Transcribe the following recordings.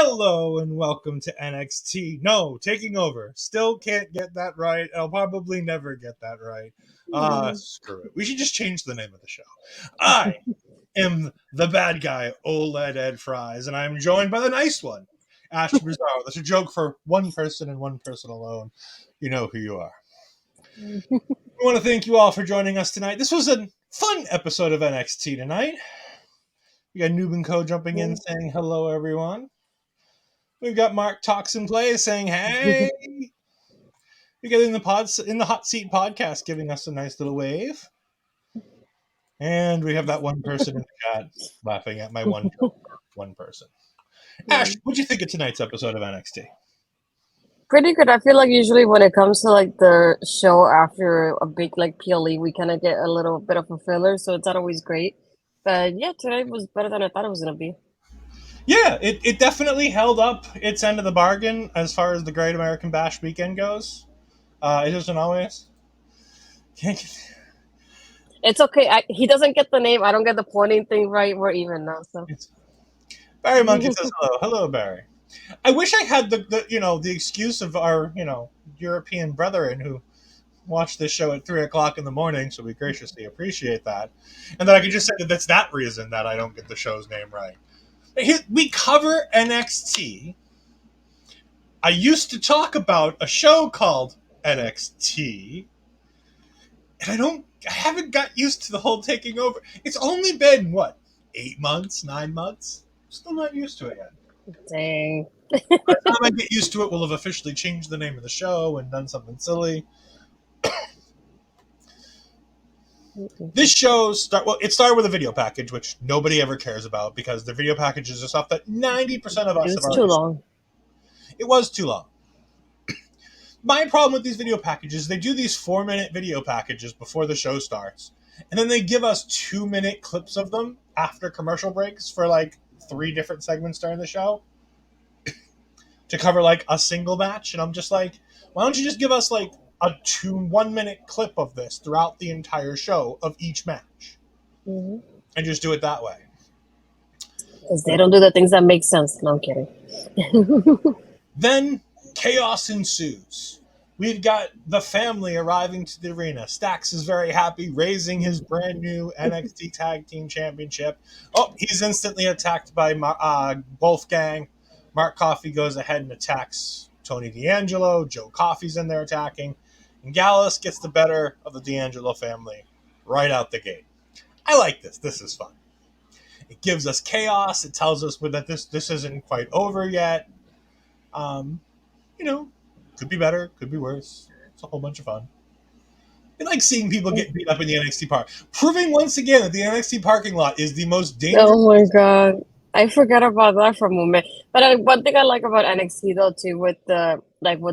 Hello and welcome to NXT. No, taking over. Still can't get that right. I'll probably never get that right. Screw it. We should just change the name of the show. I am the bad guy, Ol'Ed and Fries, and I'm joined by the nice one, Astrid Pizarro. That's a joke for one person and one person alone. You know who you are. We want to thank you all for joining us tonight. This was a fun episode of NXT tonight. We got Noob and Co jumping in saying hello, everyone. We've got Mark Talks and Plays saying, hey. We got in the Hot Seat podcast giving us a nice little wave. And we have that one person in the chat laughing at my one person. Ash, what'd you think of tonight's episode of NXT? Pretty good. I feel like usually when it comes to like the show after a big like PLE, we kind of get a little bit of a filler, so it's not always great. But yeah, tonight was better than I thought it was gonna be. Yeah, it definitely held up its end of the bargain as far as the Great American Bash weekend goes. It doesn't always. It's okay. He doesn't get the name. I don't get the pointing thing right. We're even now. So Barry Monkey says hello. Hello, Barry. I wish I had the excuse of our European brethren who watch this show at 3:00 in the morning, so we graciously appreciate that, and that I could just say that that's that reason that I don't get the show's name right. We cover NXT. I used to talk about a show called NXT, and I haven't got used to the whole taking over. It's only been, 8 months, 9 months? Still not used to it yet. Dang. By the time I get used to it, we'll have officially changed the name of the show and done something silly. This show it started with a video package, which nobody ever cares about because the video packages are stuff that 90% of us have already too long. It was too long. My problem with these video packages, they do these 4-minute video packages before the show starts, and then they give us 2-minute clips of them after commercial breaks for like 3 different segments during the show to cover like a single match, and I'm just like, why don't you just give us like a 1-minute clip of this throughout the entire show of each match, and just do it that way. Because they don't do the things that make sense. No, I'm kidding. Then chaos ensues. We've got the family arriving to the arena. Stax is very happy, raising his brand new NXT Tag Team Championship. Oh, he's instantly attacked by Wolfgang. Mark Coffey goes ahead and attacks Tony D'Angelo. Joe Coffey's in there attacking. And Gallus gets the better of the D'Angelo family right out the gate. I like this. This is fun. It gives us chaos. It tells us that this isn't quite over yet. Could be better, could be worse. It's a whole bunch of fun. I like seeing people get beat up in the NXT park. Proving once again that the NXT parking lot is the most dangerous. Oh my god. I forgot about that for a moment. But one thing I like about NXT though too with the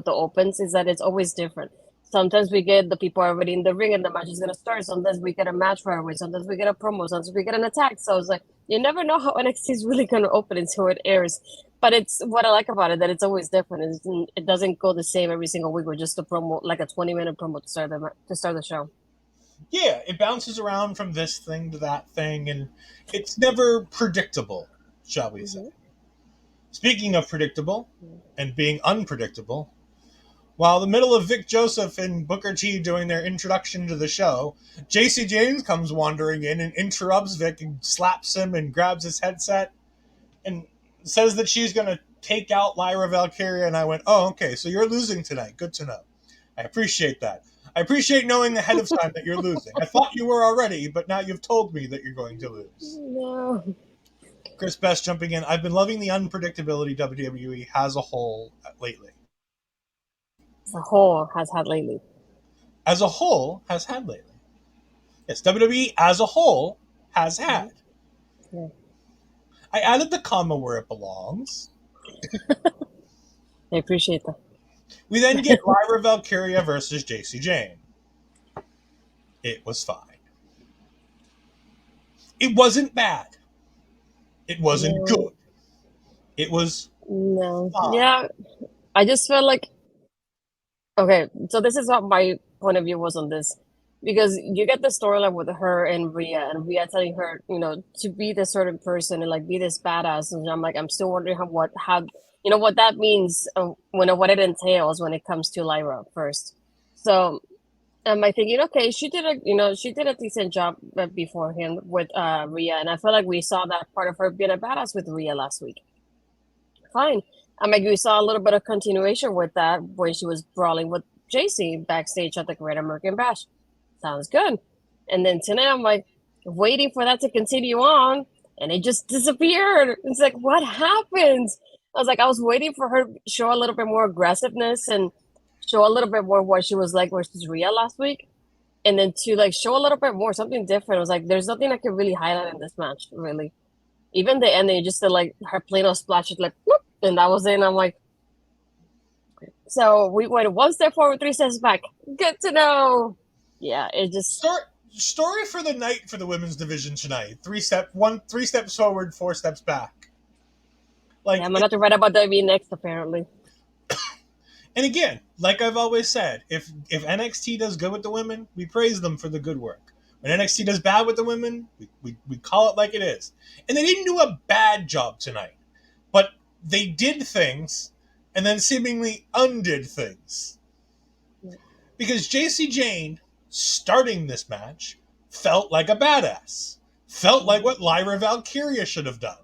opens is that it's always different. Sometimes we get the people already in the ring and the match is gonna start. Sometimes we get a match right away. Sometimes we get a promo. Sometimes we get an attack. So it's like you never know how NXT is really gonna open until it airs. But it's what I like about it that it's always different. It doesn't go the same every single week with just a promo, like a 20-minute promo to start the show. Yeah, it bounces around from this thing to that thing, and it's never predictable, shall we say. Speaking of predictable and being unpredictable, while the middle of Vic Joseph and Booker T doing their introduction to the show, Jacy Jayne comes wandering in and interrupts Vic and slaps him and grabs his headset and says that she's going to take out Lyra Valkyria, and I went, oh, okay, so you're losing tonight. Good to know. I appreciate that. I appreciate knowing ahead of time that you're losing. I thought you were already, but now you've told me that you're going to lose. No. Chris Best jumping in. I've been loving the unpredictability WWE has a whole lately. As a whole has had lately. As a whole has had lately. Yes, WWE as a whole has had. Yeah. I added the comma where it belongs. I appreciate that. We then get Lyra Valkyria versus Jacy Jayne. It was fine. It wasn't bad. It wasn't good. It was fine. Yeah, I just felt like, okay, so this is what my point of view was on this. because you get the storyline with her and Rhea telling her, to be this certain person and like be this badass. And I'm like, I'm still wondering how what that means, what it entails when it comes to Lyra first. So am I thinking, okay, she did a decent job beforehand with Rhea, and I feel like we saw that part of her being a badass with Rhea last week. Fine. I mean, we saw a little bit of continuation with that when she was brawling with Jacy backstage at the Great American Bash. Sounds good. And then tonight I'm like waiting for that to continue on, and it just disappeared. It's like, what happened? I was waiting for her to show a little bit more aggressiveness and show a little bit more what she was like versus Rhea last week. And then to like show a little bit more, something different. I was like, there's nothing I could really highlight in this match, really. Even the ending, just the, like her Plano splashes, like, whoop, and that was it. And I'm like, so we went one step forward, three steps back. Good to know. Yeah, it just story for the night for the women's division tonight. 3 steps forward, 4 steps back. Like, I'm gonna have to write about WWE next, apparently. And again, like I've always said, if NXT does good with the women, we praise them for the good work. When NXT does bad with the women, we call it like it is. And they didn't do a bad job tonight. But they did things and then seemingly undid things. Because Jayne, starting this match, felt like a badass. Felt like what Lyra Valkyria should have done.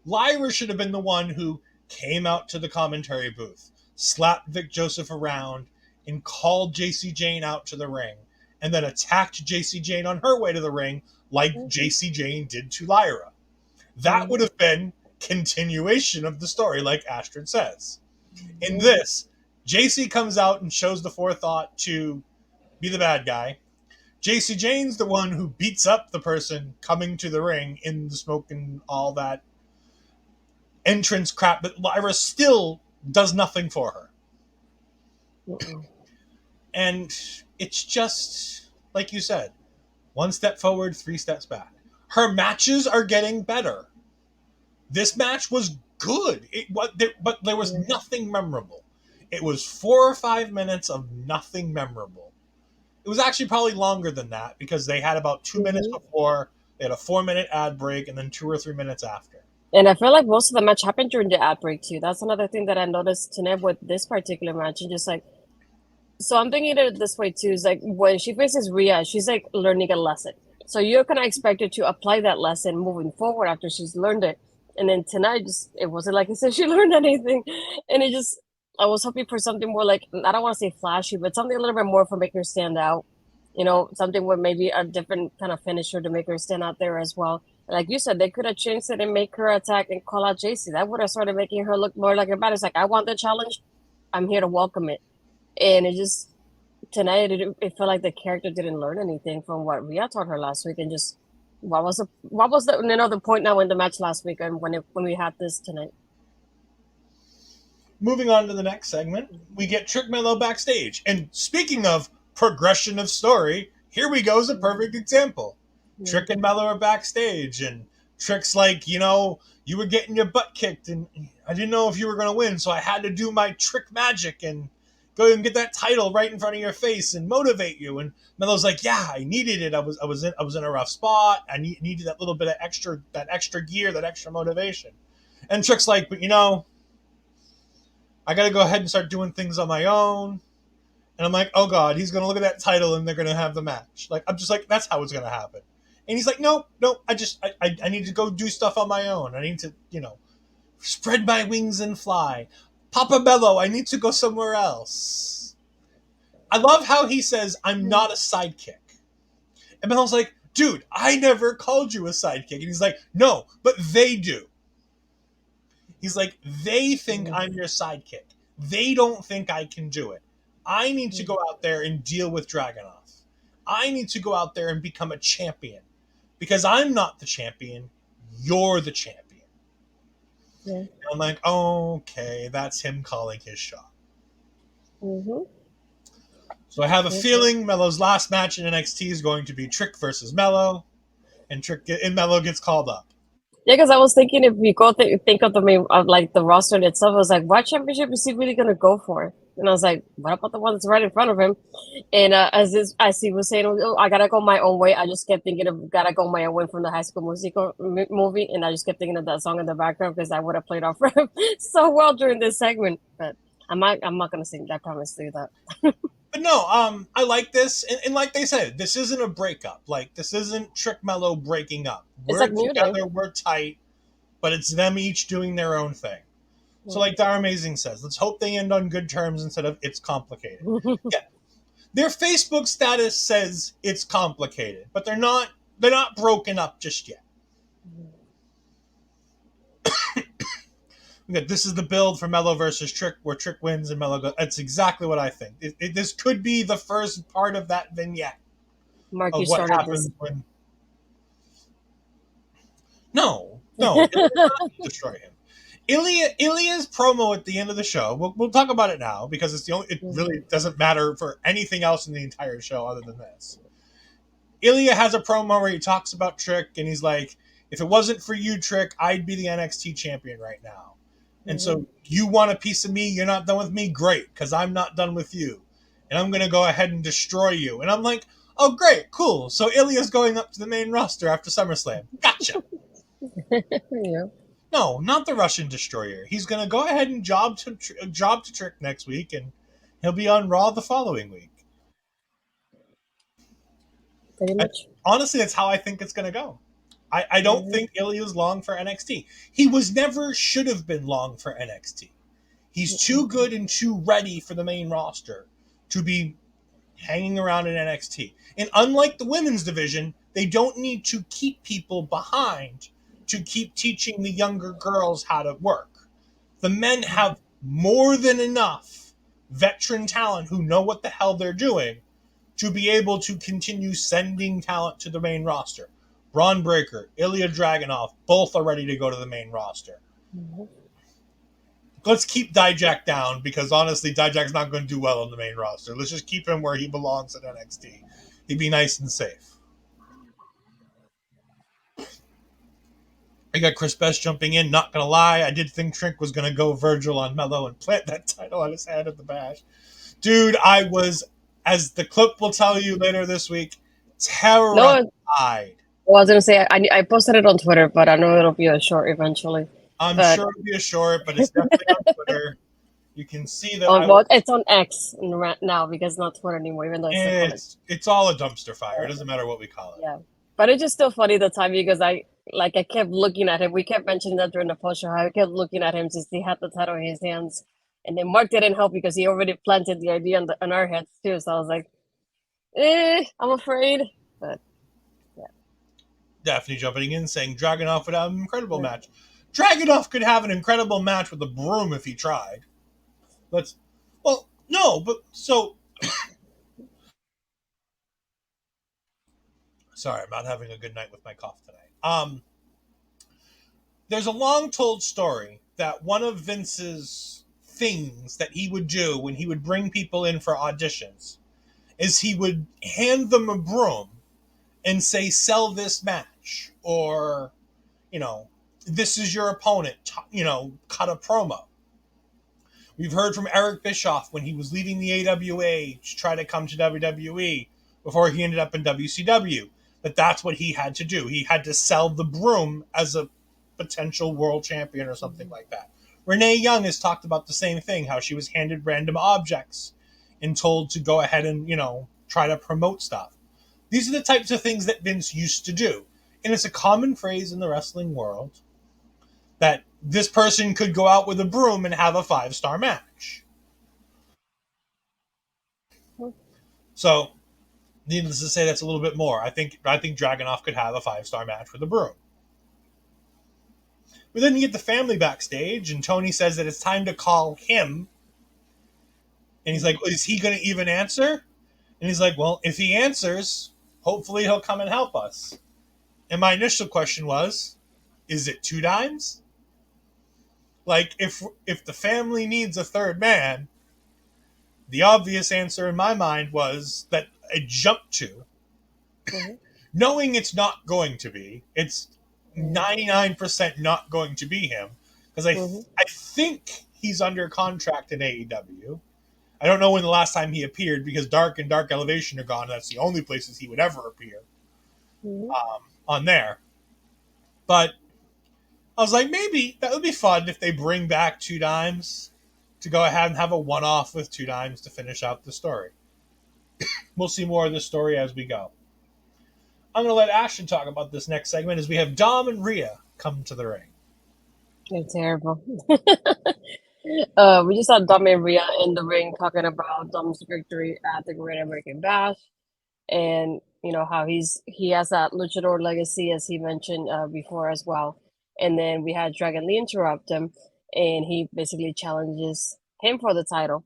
Lyra should have been the one who came out to the commentary booth, slapped Vic Joseph around, and called Jayne out to the ring, and then attacked Jayne on her way to the ring like Jayne did to Lyra. That would have been continuation of the story, like Astrid says. In this, Jacy comes out and shows the forethought to be the bad guy. Jayne's the one who beats up the person coming to the ring in the smoke and all that entrance crap, but Lyra still does nothing for her. And it's just, like you said, 1 step forward, 3 steps back. Her matches are getting better. This match was good, but there was nothing memorable. It was 4 or 5 minutes of nothing memorable. It was actually probably longer than that because they had about 2 minutes before, they had a 4-minute ad break, and then 2 or 3 minutes after. And I feel like most of the match happened during the ad break too. That's another thing that I noticed tonight with this particular match. And just like, so I'm thinking it this way too. Is like when she faces Rhea, she's like learning a lesson. So you're kind of expected to apply that lesson moving forward after she's learned it. And then tonight, it wasn't like I said she learned anything. And I was hoping for something more like, I don't want to say flashy, but something a little bit more for making her stand out. Something with maybe a different kind of finisher to make her stand out there as well. Like you said, they could have changed it and make her attack and call out Jacy. That would have started making her look more like a badass. Like, I want the challenge. I'm here to welcome it. And tonight, it felt like the character didn't learn anything from what Rhea taught her last week. And just, what was the point now in the match last week and when we had this tonight? Moving on to the next segment, we get Trick Mello backstage. And speaking of progression of story, here we go as a perfect example. Trick and Mello are backstage, and Trick's like, you were getting your butt kicked, and I didn't know if you were going to win, so I had to do my trick magic and go and get that title right in front of your face and motivate you. And Mello's like, yeah, I needed it. I was in a rough spot. I needed that little bit of extra gear, that extra motivation. And Trick's like, but I got to go ahead and start doing things on my own. And I'm like, oh God, he's going to look at that title and they're going to have the match. Like, I'm just like, that's how it's going to happen. And he's like, no, I need to go do stuff on my own. I need to, spread my wings and fly. Papa Bello, I need to go somewhere else. I love how he says, I'm not a sidekick. And Bello's like, dude, I never called you a sidekick. And he's like, no, but they do. He's like, they think I'm your sidekick. They don't think I can do it. I need to go out there and deal with Dragunov. I need to go out there and become a champion. Because I'm not the champion, you're the champion. Yeah. And I'm like, okay, that's him calling his shot. Mm-hmm. So I have a feeling Mello's last match in NXT is going to be Trick versus Mello, and Mello gets called up. Yeah, because I was thinking if we go think of the main of like the roster itself, I was like, what championship is he really gonna go for? And I was like, what about the one that's right in front of him? And as he was saying, oh, I gotta go my own way. I just kept thinking of "Gotta Go My Own Way" from the High School Musical movie, and I just kept thinking of that song in the background because I would have played off for him so well during this segment. But I'm not gonna sing. I promise to you that. But no, I like this, and like they said, this isn't a breakup. Like this isn't Trick Mello breaking up. It's We're like New Day. together, we're tight, but it's them each doing their own thing. So, like Dar Amazing says, let's hope they end on good terms instead of it's complicated. Yeah, their Facebook status says it's complicated, but they're not. They're not broken up just yet. This is the build for Mello versus Trick, where Trick wins and Mello goes. That's exactly what I think. This could be the first part of that vignette Mark, you of what started happens this. when. No, it does not destroy him. Ilya's promo at the end of the show. We'll talk about it now because it's the only. It really doesn't matter for anything else in the entire show other than this. Ilya has a promo where he talks about Trick and he's like, "If it wasn't for you, Trick, I'd be the NXT champion right now." And so you want a piece of me? You're not done with me? Great, because I'm not done with you, and I'm gonna go ahead and destroy you. And I'm like, "Oh, great, cool." So Ilya's going up to the main roster after SummerSlam. Gotcha. Yeah. No, not the Russian Destroyer. He's going to go ahead and job to Trick next week, and he'll be on Raw the following week. Pretty much. Honestly, that's how I think it's going to go. I don't think Ilya's long for NXT. He was never should have been long for NXT. He's too good and too ready for the main roster to be hanging around in NXT. And unlike the women's division, they don't need to keep people behind to keep teaching the younger girls how to work. The men have more than enough veteran talent who know what the hell they're doing to be able to continue sending talent to the main roster. Braun Breaker, Ilya Dragunov, both are ready to go to the main roster. Let's keep Dijak down because honestly, Dijak's not going to do well on the main roster. Let's just keep him where he belongs at NXT. He'd be nice and safe. I got Chris Best jumping in. Not going to lie, I did think Trink was going to go Virgil on Mello and plant that title on his head at the bash. Dude, I was, as the clip will tell you later this week, terrified. Well, I was gonna say I posted it on Twitter, but I know it'll be a short eventually. I'm But sure it'll be a short, but it's definitely on Twitter. You can see that. it's on X now because not Twitter anymore, even though it's all a dumpster fire. It doesn't matter what we call it. Yeah, but it's just still funny the time because I kept looking at him. We kept mentioning that during the post show. I kept looking at him since he had the title in his hands, and then Mark didn't help because he already planted the idea on our heads too. So I was like, I'm afraid, but. Daphne jumping in saying Dragunov would have an incredible match. Dragunov could have an incredible match with a broom if he tried. Sorry, I'm not having a good night with my cough tonight. There's a long told story that one of Vince's things that he would do when he would bring people in for auditions is he would hand them a broom and say, sell this match, or, this is your opponent, cut a promo. We've heard from Eric Bischoff when he was leaving the AWA to try to come to WWE before he ended up in WCW, that's what he had to do. He had to sell the broom as a potential world champion or something like that. Renee Young has talked about the same thing, how she was handed random objects and told to go ahead and, try to promote stuff. These are the types of things that Vince used to do. And it's a common phrase in the wrestling world that this person could go out with a broom and have a 5-star match. So, needless to say, that's a little bit more. I think Dragunov could have a 5-star match with a broom. But then you get the family backstage, and Tony says that it's time to call him. And he's like, is he going to even answer? And he's like, well, if he answers, hopefully he'll come and help us. And my initial question was, is it 2 dimes? Like, if the family needs a third man, the obvious answer in my mind was that I jumped to, knowing it's not going to be. It's 99% not going to be him, because I think he's under contract in AEW. I don't know when the last time he appeared because Dark and Dark Elevation are gone. That's the only places he would ever appear on there. But I was like, maybe that would be fun if they bring back Two Dimes to go ahead and have a one-off with Two Dimes to finish out the story. We'll see more of this story as we go. I'm going to let Ashton talk about this next segment as we have Dom and Rhea come to the ring. They're terrible. We just saw Dom and Rhea in the ring talking about Dom's victory at the Great American Bash, and you know how he has that luchador legacy as he mentioned before as well. And then we had Dragon Lee interrupt him, and he basically challenges him for the title,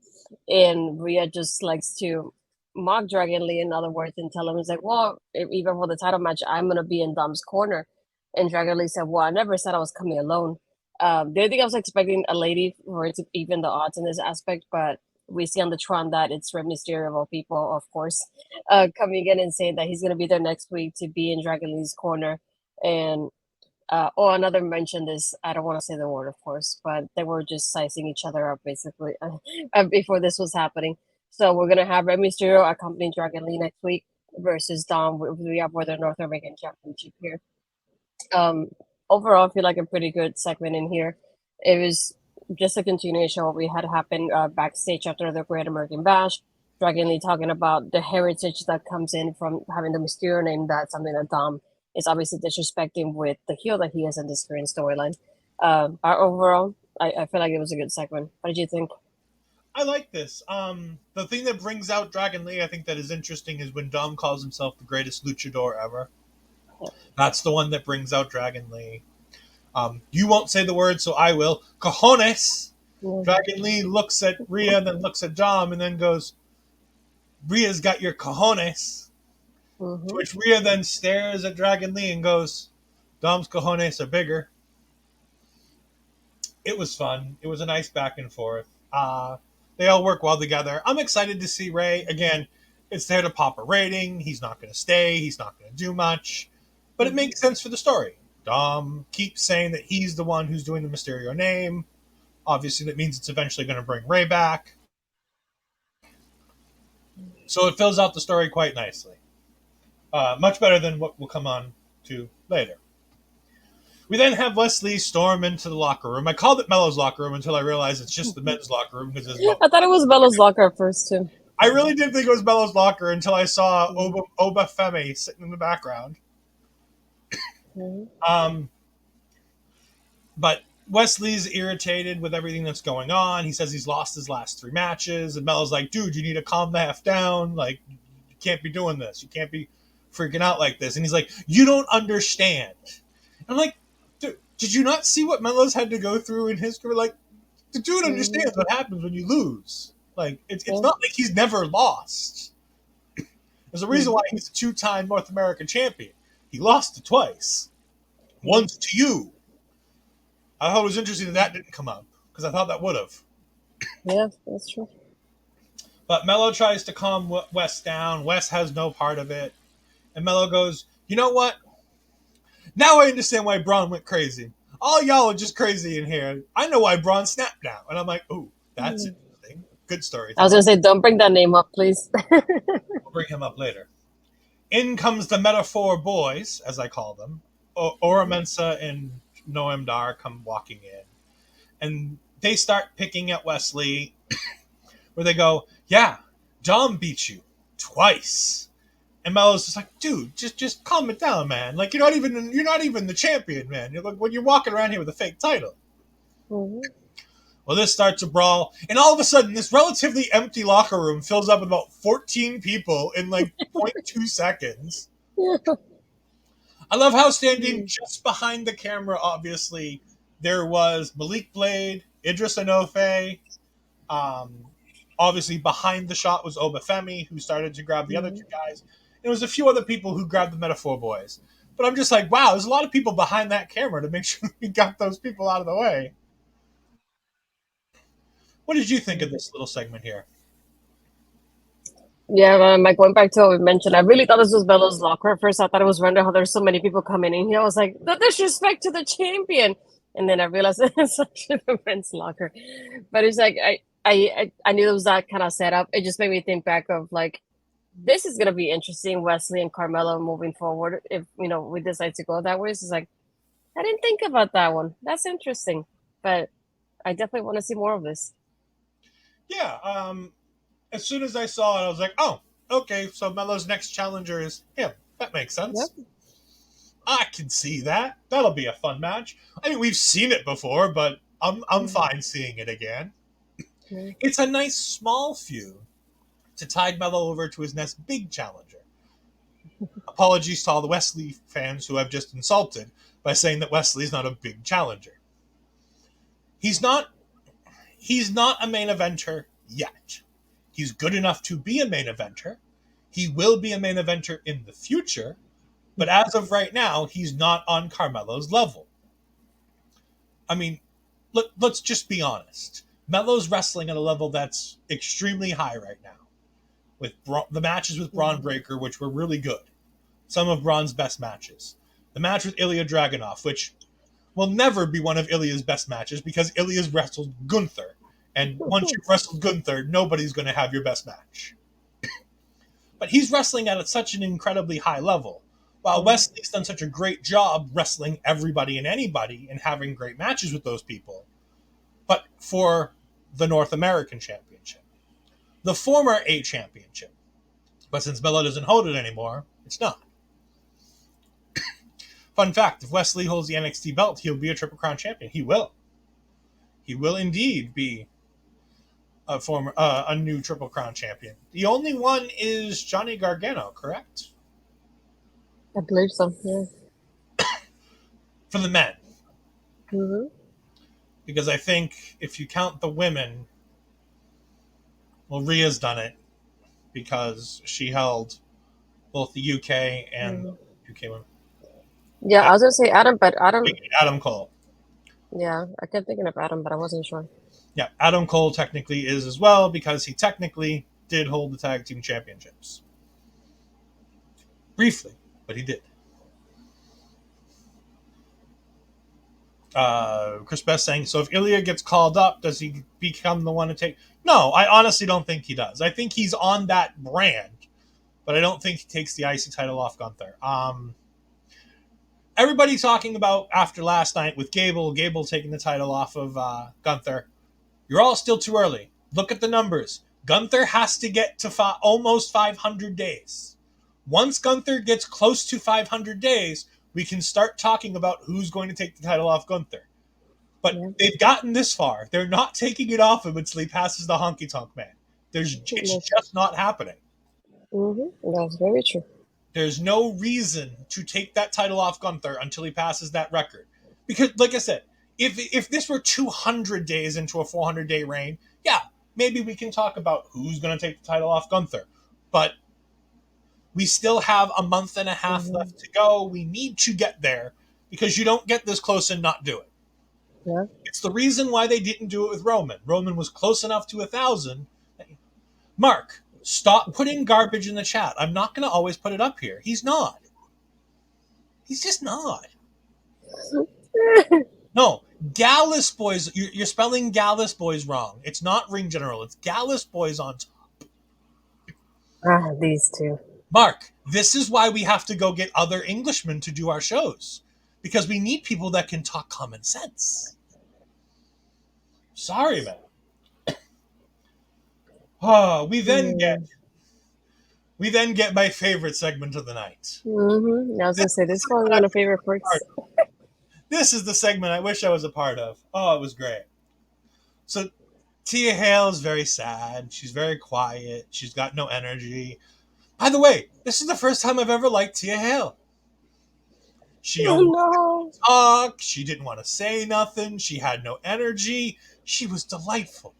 and Rhea just likes to mock Dragon Lee in other words and tell him, it's like, well, even for the title match, I'm gonna be in Dom's corner. And Dragon Lee said, well, I never said I was coming alone. The other thing I was expecting a lady for it to even the odds in this aspect, but we see on the Tron that it's Rey Mysterio of all people, of course, coming in and saying that he's going to be there next week to be in Dragon Lee's corner. And another mention is, I don't want to say the word, of course, but they were just sizing each other up basically before this was happening. So we're going to have Rey Mysterio accompanying Dragon Lee next week versus Dom. We have for the North American Championship here. Overall, I feel like a pretty good segment in here. It was just a continuation of what we had happen backstage after the Great American Bash. Dragon Lee talking about the heritage that comes in from having the Mysterio name. That's something that Dom is obviously disrespecting with the heel that he is in this current storyline. But overall, I feel like it was a good segment. What did you think? I like this. The thing that brings out Dragon Lee, I think that is interesting, is when Dom calls himself the greatest luchador ever. That's the one that brings out Dragon Lee. You won't say the word, so I will. Cojones! Dragon Lee looks at Rhea and then looks at Dom and then goes, Rhea's got your cojones. To which Rhea then stares at Dragon Lee and goes, Dom's cojones are bigger. It was fun. It was a nice back and forth. They all work well together. I'm excited to see Rey. Again, it's there to pop a rating. He's not going to stay. He's not going to do much. But it makes sense for the story. Dom keeps saying that he's the one who's doing the Mysterio name. Obviously, that means it's eventually going to bring Rey back. So it fills out the story quite nicely. Much better than what we'll come on to later. We then have Wesley storm into the locker room. I called it Melo's locker room until I realized it's just the men's locker room. Because I thought it was Melo's locker at first, too. I really did think it was Melo's locker until I saw Oba Femi sitting in the background. But Wesley's irritated with everything that's going on. He says he's lost his last 3 matches. And Melo's like, dude, you need to calm the F down. Like, you can't be doing this. You can't be freaking out like this. And he's like, you don't understand. And I'm like, dude, did you not see what Melo's had to go through in his career? Like, the dude understands what happens when you lose. Like, it's not like he's never lost. There's a reason why he's a 2-time North American champion. He lost it twice. Once to you. I thought it was interesting that didn't come up, because I thought that would have. Yeah, that's true. But Melo tries to calm Wes down. Wes has no part of it. And Melo goes, you know what? Now I understand why Braun went crazy. All y'all are just crazy in here. I know why Braun snapped now. And I'm like, ooh, that's interesting. Good story. I was going to say, don't bring that name up, please. We'll bring him up later. In comes the Metaphor Boys, as I call them. Mensa and Noam Dar come walking in. And they start picking at Wesley, where they go, yeah, Dom beat you twice. And Melo's just like, dude, just calm it down, man. Like, you're not even the champion, man. You're like, when you're walking around here with a fake title. Well, this starts a brawl, and all of a sudden, this relatively empty locker room fills up with about 14 people in like 0.2 seconds. I love how standing just behind the camera, obviously, there was Malik Blade, Idris Enofe. Obviously, behind the shot was Oba Femi, who started to grab the other 2 guys. There was a few other people who grabbed the Metaphor Boys. But I'm just like, wow, there's a lot of people behind that camera to make sure we got those people out of the way. What did you think of this little segment here? Yeah, like going back to what we mentioned, I really thought this was Melo's locker. At first, I thought it was random how there's so many people coming in here. I was like, the disrespect to the champion. And then I realized it's actually the men's locker. But it's like, I knew it was that kind of setup. It just made me think back of like this is gonna be interesting, Wesley and Carmelo moving forward. If we decide to go that way, so it's like I didn't think about that one. That's interesting, but I definitely want to see more of this. Yeah. As soon as I saw it, I was like, oh, okay. So Melo's next challenger is him. That makes sense. Yep. I can see that. That'll be a fun match. I mean, we've seen it before, but I'm fine seeing it again. Mm-hmm. It's a nice small feud to tide Melo over to his next big challenger. Apologies to all the Wesley fans who I've just insulted by saying that Wesley's not a big challenger. He's not he's not a main eventer yet. He's good enough to be a main eventer. He will be a main eventer in the future, but as of right now, he's not on Carmelo's level. I mean, let's just be honest. Melo's wrestling at a level that's extremely high right now. With the matches with Braun Breaker, which were really good. Some of Braun's best matches. The match with Ilya Dragunov, which will never be one of Ilya's best matches because Ilya's wrestled Gunther. And once you've wrestled Gunther, nobody's going to have your best match. But he's wrestling at such an incredibly high level. While Wesley's done such a great job wrestling everybody and anybody and having great matches with those people, but for the North American Championship, the former A Championship. But since Melo doesn't hold it anymore, it's not. Fun fact, if Wesley holds the NXT belt, he'll be a Triple Crown champion. He will. He will indeed be a new Triple Crown champion. The only one is Johnny Gargano, correct? I believe so. Yeah. For the men. Mm-hmm. Because I think if you count the women, well, Rhea's done it because she held both the UK and UK women. Yeah, I was gonna say Adam, but Adam Cole. Yeah, I kept thinking of Adam, but I wasn't sure. Yeah, Adam Cole technically is as well because he technically did hold the tag team championships. Briefly, but he did. Chris Best saying, so if Ilya gets called up, does he become the one to take? No, I honestly don't think he does. I think he's on that brand, but I don't think he takes the IC title off Gunther. Everybody talking about after last night with Gable taking the title off of Gunther. You're all still too early. Look at the numbers. Gunther has to get to almost 500 days. Once Gunther gets close to 500 days, we can start talking about who's going to take the title off Gunther. But they've gotten this far. They're not taking it off him until he passes the Honky Tonk Man. It's just not happening. Mm-hmm. That's very true. There's no reason to take that title off Gunther until he passes that record. Because, like I said, if this were 200 days into a 400-day reign, yeah, maybe we can talk about who's going to take the title off Gunther. But we still have a month and a half left to go. We need to get there because you don't get this close and not do it. Yeah. It's the reason why they didn't do it with Roman. Roman was close enough to 1,000. Mark, stop putting garbage in the chat. I'm not going to always put it up here. He's not. He's just not. No, Gallus Boys. You're spelling Gallus Boys wrong. It's not Ring General. It's Gallus Boys on top. These two. Mark, this is why we have to go get other Englishmen to do our shows. Because we need people that can talk common sense. Sorry, man. Oh, we then get my favorite segment of the night. Mm-hmm. I was gonna say this is probably one of my favorite parts. This is the segment I wish I was a part of. Oh, it was great. So Tia Hale is very sad. She's very quiet. She's got no energy. By the way, this is the first time I've ever liked Tia Hale. She didn't talk. She didn't want to say nothing. She had no energy. She was delightful.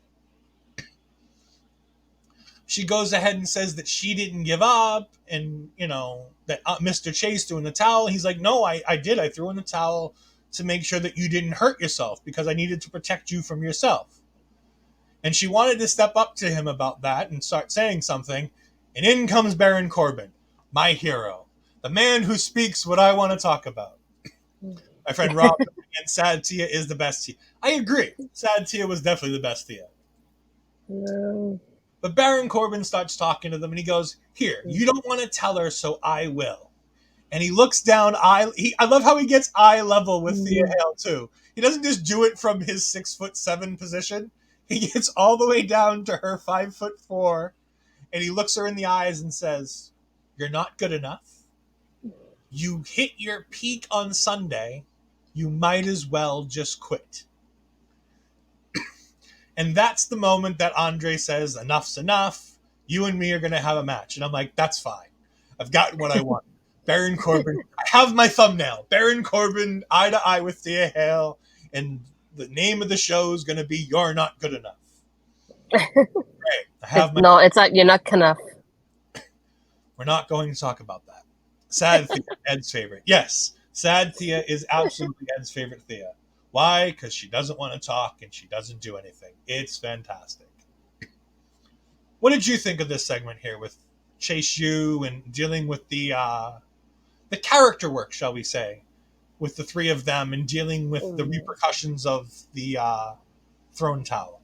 She goes ahead and says that she didn't give up and, that Mr. Chase threw in the towel. He's like, no, I did. I threw in the towel to make sure that you didn't hurt yourself because I needed to protect you from yourself. And she wanted to step up to him about that and start saying something. And in comes Baron Corbin, my hero, the man who speaks what I want to talk about. My friend Rob and Sad Tia is the best Tia. I agree. Sad Tia was definitely the best Tia. No. But Baron Corbin starts talking to them and he goes, "Here, you don't want to tell her, so I will." And he looks down. I love how he gets eye level with Thea Mhm. Hale too. He doesn't just do it from his 6'7" position. He gets all the way down to her 5'4", and he looks her in the eyes and says, "You're not good enough. You hit your peak on Sunday. You might as well just quit." And that's the moment that Andre says, "Enough's enough. You and me are going to have a match." And I'm like, that's fine. I've gotten what I want. Baron Corbin. I have my thumbnail. Baron Corbin, eye to eye with Thea Hale. And the name of the show is going to be "You're Not Good Enough." Great. I have my. No, it's not. You're not enough. We're not going to talk about that. Sad Thea, Ed's favorite. Yes, Sad Thea is absolutely Ed's favorite Thea. Why? Because she doesn't want to talk and she doesn't do anything. It's fantastic. What did you think of this segment here with Chase Yu and dealing with the character work, shall we say, with the three of them and dealing with the Mm. repercussions of the thrown towel?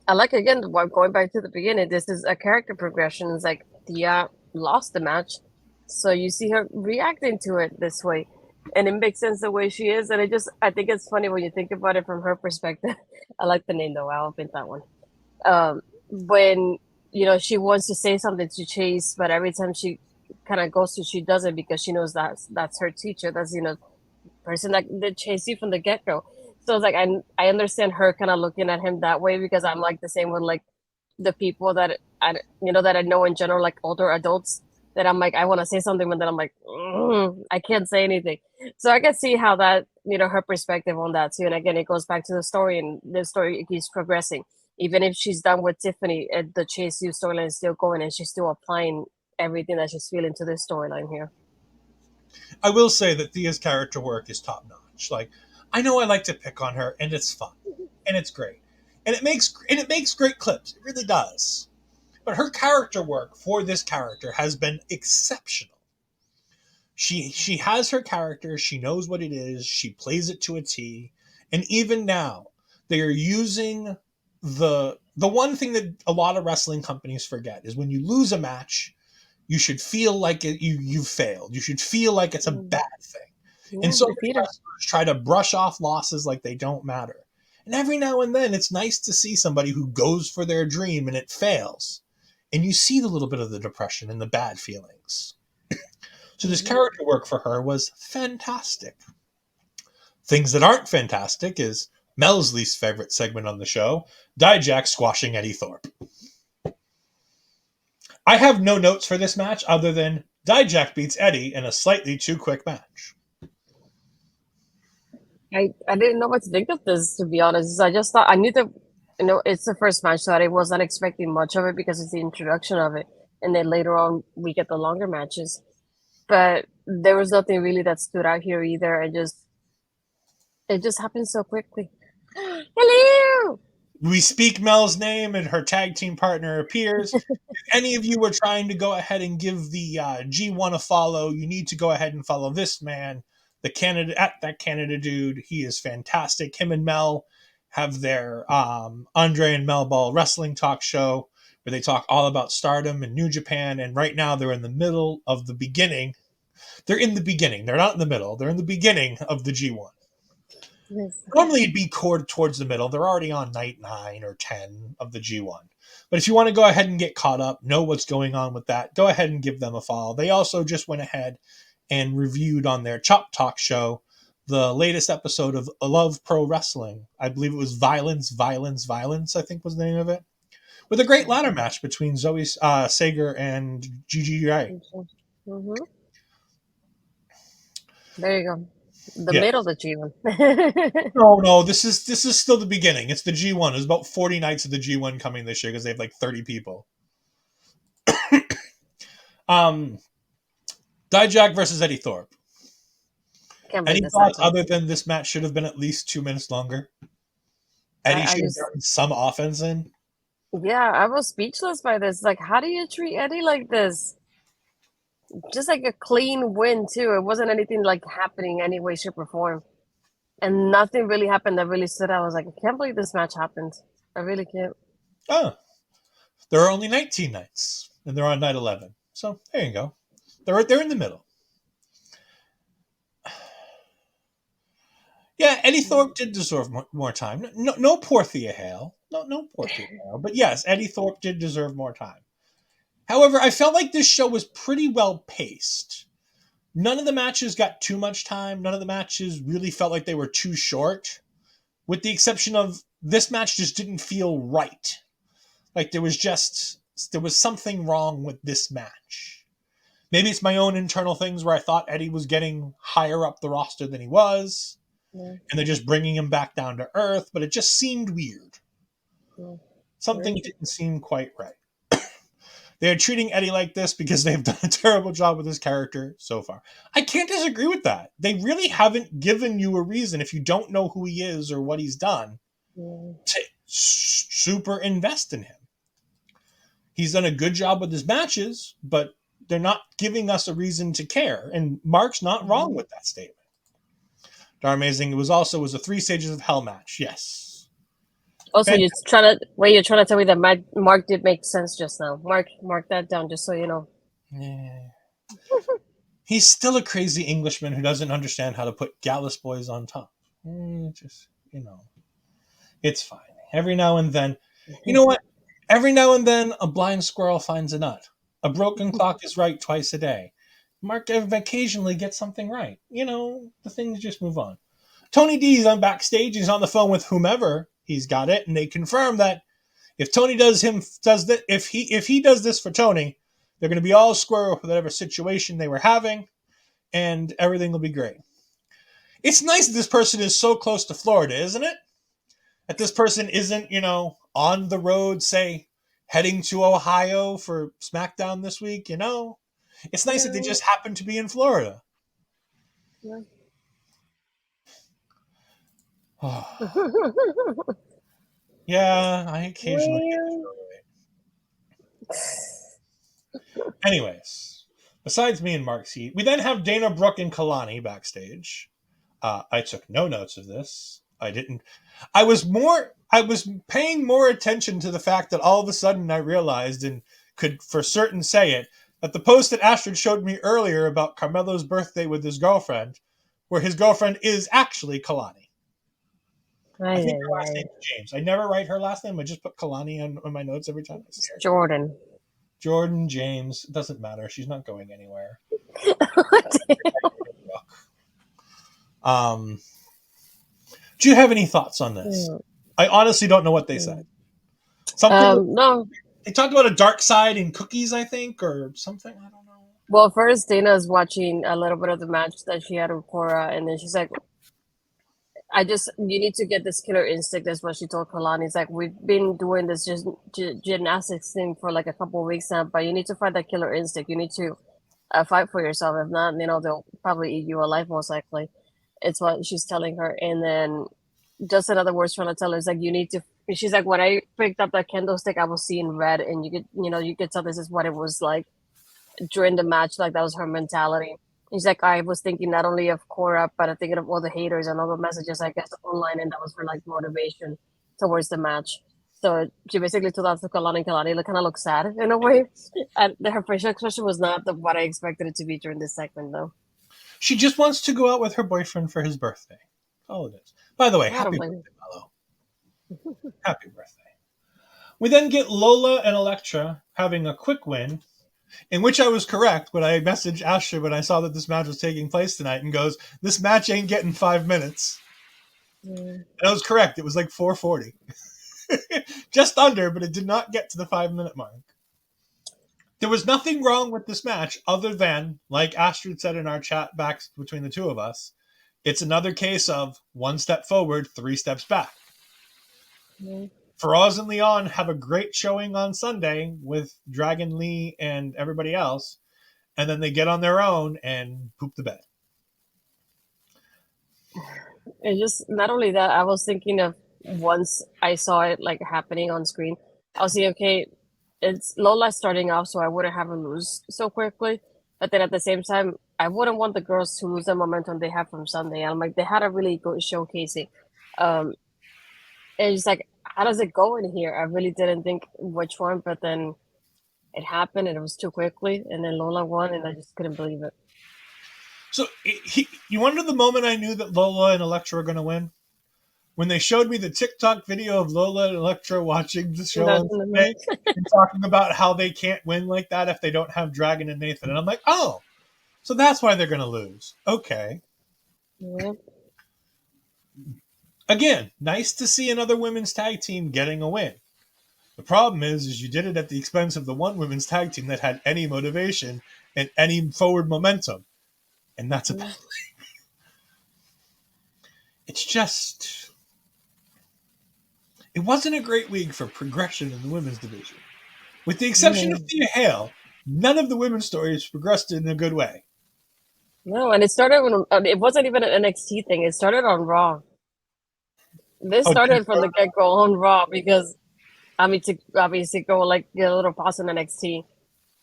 I like again going back to the beginning. This is a character progression. It's like Tia lost the match, so you see her reacting to it this way, and it makes sense the way she is. And I think it's funny when you think about it from her perspective. I like the name though. I'll pick that one. When she wants to say something to Chase, but every time she kind of goes to, she does it because she knows that's her teacher. That's person that chased you from the get go. So it's like I understand her kind of looking at him that way because I'm like the same with like the people that I know in general, like older adults. That I'm like I want to say something, but then I'm like I can't say anything. So I can see how that her perspective on that too. And again, it goes back to the story, and the story keeps progressing. Even if she's done with Tiffany, the Chase U storyline is still going, and she's still applying everything that she's feeling to this storyline here. I will say that Thea's character work is top notch. Like, I know I like to pick on her, and it's fun, and it's great, and it makes great clips. It really does. But her character work for this character has been exceptional. She has her character, she knows what it is, she plays it to a T, and even now they are using the one thing that a lot of wrestling companies forget is when you lose a match, you should feel like you've failed. You should feel like it's a Mm. bad thing. And Yeah, so many defeated. wrestlers try to brush off losses like they don't matter. And every now and then it's nice to see somebody who goes for their dream and it fails. And you see the little bit of the depression and the bad feelings. So this Mhm. character work for her was fantastic. Things that aren't fantastic is Mel's least favorite segment on the show, Dijak squashing Eddy Thorpe. I have no notes for this match other than Dijak beats Eddy in a slightly too quick match. I didn't know what to think of this, to be honest. I just thought I knew that it's the first match, so I was not expecting much of it because it's the introduction of it, and then later on we get the longer matches. But there was nothing really that stood out here either. It just happened so quickly. Hello. We speak Mel's name and her tag team partner appears. If any of you were trying to go ahead and give the G1 a follow, you need to go ahead and follow this man, the Canada at that Canada dude. He is fantastic. Him and Mel have their Andre and Mel Ball wrestling talk show where they talk all about Stardom and New Japan. And right now they're in the middle of the beginning. They're in the beginning. They're not in the middle. They're in the beginning of the G1. Yes. Normally it'd be cord towards the middle. They're already on night 9 or 10 of the G1. But if you want to go ahead and get caught up, know what's going on with that, go ahead and give them a follow. They also just went ahead and reviewed on their Chop Talk show the latest episode of Love Pro Wrestling. I believe it was Violence, Violence, Violence, I think was the name of it. With a great ladder match between Zoe Sager and Gigi Ray. Mm-hmm. There you go. The Yeah. middle of the G1. No, this is still the beginning. It's the G1. There's about 40 nights of the G1 coming this year because they have like 30 people. Um, Dijak versus Eddy Thorpe. Can't believe Any this thoughts happened. other than this match should have been at least 2 minutes longer? Eddy I should have just gotten some offense in. Yeah, I was speechless by this. Like, how do you treat Eddie like this? Just like a clean win too. It wasn't anything like happening any way, shape, or form. And nothing really happened that really stood out. I was like, I can't believe this match happened. I really can't. Oh, there are only 19 nights, and they're on night 11. So there you go. They're right there in the middle. Yeah, Eddie Thorpe did deserve more time. No poor Thea Hale. No poor Thea Hale. But yes, Eddie Thorpe did deserve more time. However, I felt like this show was pretty well paced. None of the matches got too much time. None of the matches really felt like they were too short. With the exception of this match just didn't feel right. Like there was something wrong with this match. Maybe it's my own internal things where I thought Eddie was getting higher up the roster than he was. Yeah. And they're just bringing him back down to earth, but it just seemed weird. Yeah. Something didn't seem quite right. They're treating Eddie like this because they've done a terrible job with his character so far. I can't disagree with that. They really haven't given you a reason, if you don't know who he is or what he's done, to super invest in him. He's done a good job with his matches, but they're not giving us a reason to care. And Mark's not wrong with that statement. Darn amazing. It was a 3 stages of hell match. Yes. Also, you're trying to tell me that Mark did make sense just now. Mark that down just so you know. Yeah. He's still a crazy Englishman who doesn't understand how to put Gallus boys on top. Just, it's fine. Every now and then, you know what? Every now and then, a blind squirrel finds a nut. A broken clock is right twice a day. Mark occasionally gets something right. The things just move on. Tony D's on backstage. He's on the phone with whomever he's got it, and they confirm that if Tony if he does this for Tony, they're going to be all square with whatever situation they were having, and everything will be great. It's nice that this person is so close to Florida, isn't it? That this person isn't, on the road, say, heading to Ohio for SmackDown this week, It's nice that they just happen to be in Florida. Yeah. Yeah, I occasionally get it. Anyways, besides me and Mark's heat, we then have Dana Brooke and Kalani backstage. I took no notes of this. I was paying more attention to the fact that all of a sudden I realized, and could for certain say it, that the post that Astrid showed me earlier about Carmelo's birthday with his girlfriend, where his girlfriend is actually Kalani. I think her last name is James. I never write her last name. I just put Kalani on my notes every time I see her. Jordan James. It doesn't matter. She's not going anywhere. Do you have any thoughts on this? I honestly don't know what they said. No. They talked about a dark side in cookies, I think, or something. I don't know. Well, first Dana's watching a little bit of the match that she had with Cora, and then she's like, you need to get this killer instinct. That's what she told Kalani. It's like, we've been doing this just gymnastics thing for like a couple of weeks now, but you need to find that killer instinct. You need to fight for yourself. If not, they'll probably eat you alive, most likely. It's what she's telling her. And then just in other words, trying to tell her, it's like, you need to, she's like, when I picked up that candlestick, I was seeing red, and you could tell this is what it was like during the match. Like, that was her mentality. He's like, I was thinking not only of Cora, but I'm thinking of all the haters and all the messages, I guess, online, and that was her like motivation towards the match. So she basically told us to Kalani kind of looked sad in a way. And her facial expression was not what I expected it to be during this segment, though. She just wants to go out with her boyfriend for his birthday. All it is. By the way, happy birthday, Mello. Happy birthday. We then get Lola and Electra having a quick win, in which I was correct when I messaged Asher when I saw that this match was taking place tonight, and goes, this match ain't getting 5 minutes. And I was correct. It was like 4:40. Just under, but it did not get to the 5-minute mark. There was nothing wrong with this match other than, like Astrid said in our chat back between the two of us, it's another case of 1 step forward, 3 steps back. Feroz and Lyon have a great showing on Sunday with Dragon Lee and everybody else, and then they get on their own and poop the bed. And just not only that, I was thinking of, once I saw it like happening on screen, I was thinking, okay, it's Lola starting off, so I wouldn't have her lose so quickly. But then at the same time, I wouldn't want the girls to lose the momentum they have from Sunday. I'm like, they had a really good showcasing. And it's like, how does it go in here? I really didn't think which one, but then it happened and it was too quickly, and then Lola won, and I just couldn't believe it. So you wonder the moment I knew that Lola and Electra were going to win? When they showed me the TikTok video of Lola and Electra watching the show That's on in the Sunday match. and talking about how they can't win like that if they don't have Dragon and Nathan. And I'm like, oh, so that's why they're going to lose. Okay. Yeah. Again, nice to see another women's tag team getting a win. The problem is you did it at the expense of the one women's tag team that had any motivation and any forward momentum. And that's a it's just it wasn't a great week for progression in the women's division. With the exception of Thea Hale, none of the women's stories progressed in a good way. No, and it started when it wasn't even an NXT thing. It started on Raw. This started from the get go on Raw because I mean to obviously go like get a little pause in NXT.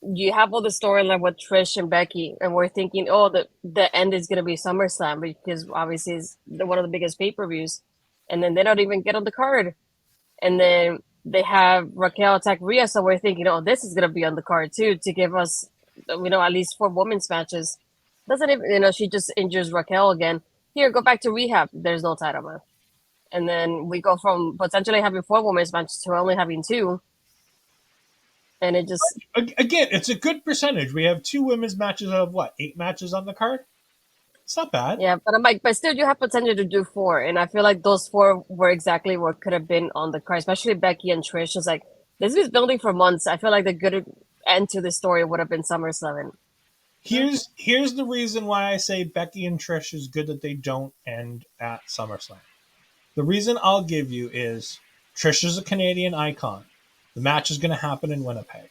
You have all the storyline with Trish and Becky, and we're thinking, oh, the end is gonna be SummerSlam because obviously it's one of the biggest pay per views, and then they don't even get on the card, and then they have Raquel attack Rhea, so we're thinking, oh, this is gonna be on the card too to give us, at least 4 women's matches. Doesn't even, she just injures Raquel again. Here, go back to rehab. There's no title match, and then we go from potentially having 4 women's matches to only having 2. And it just again, it's a good percentage. We have 2 women's matches out of what, 8 matches on the card? It's not bad. yeah, but I'm like, but still, you have potential to do 4, and I feel like those 4 were exactly what could have been on the card, especially Becky and Trish. It's like this is building for months. I feel like the good end to the story would have been SummerSlam. Here's the reason why I say Becky and Trish is good that they don't end at SummerSlam. The reason I'll give you is Trish is a Canadian icon. The match is going to happen in Winnipeg.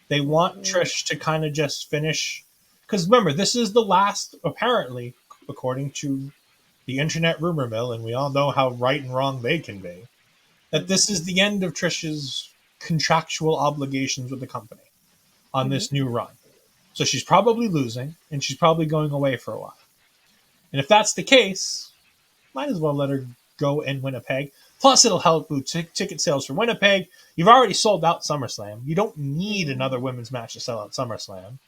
They want Trish to kind of just finish. Because remember, this is the last, apparently, according to the internet rumor mill, and we all know how right and wrong they can be, that this is the end of Trish's contractual obligations with the company on this new run. So she's probably losing, and she's probably going away for a while. And if that's the case, might as well let her go in Winnipeg. Plus, it'll help boost ticket sales for Winnipeg. You've already sold out SummerSlam. You don't need another women's match to sell out SummerSlam.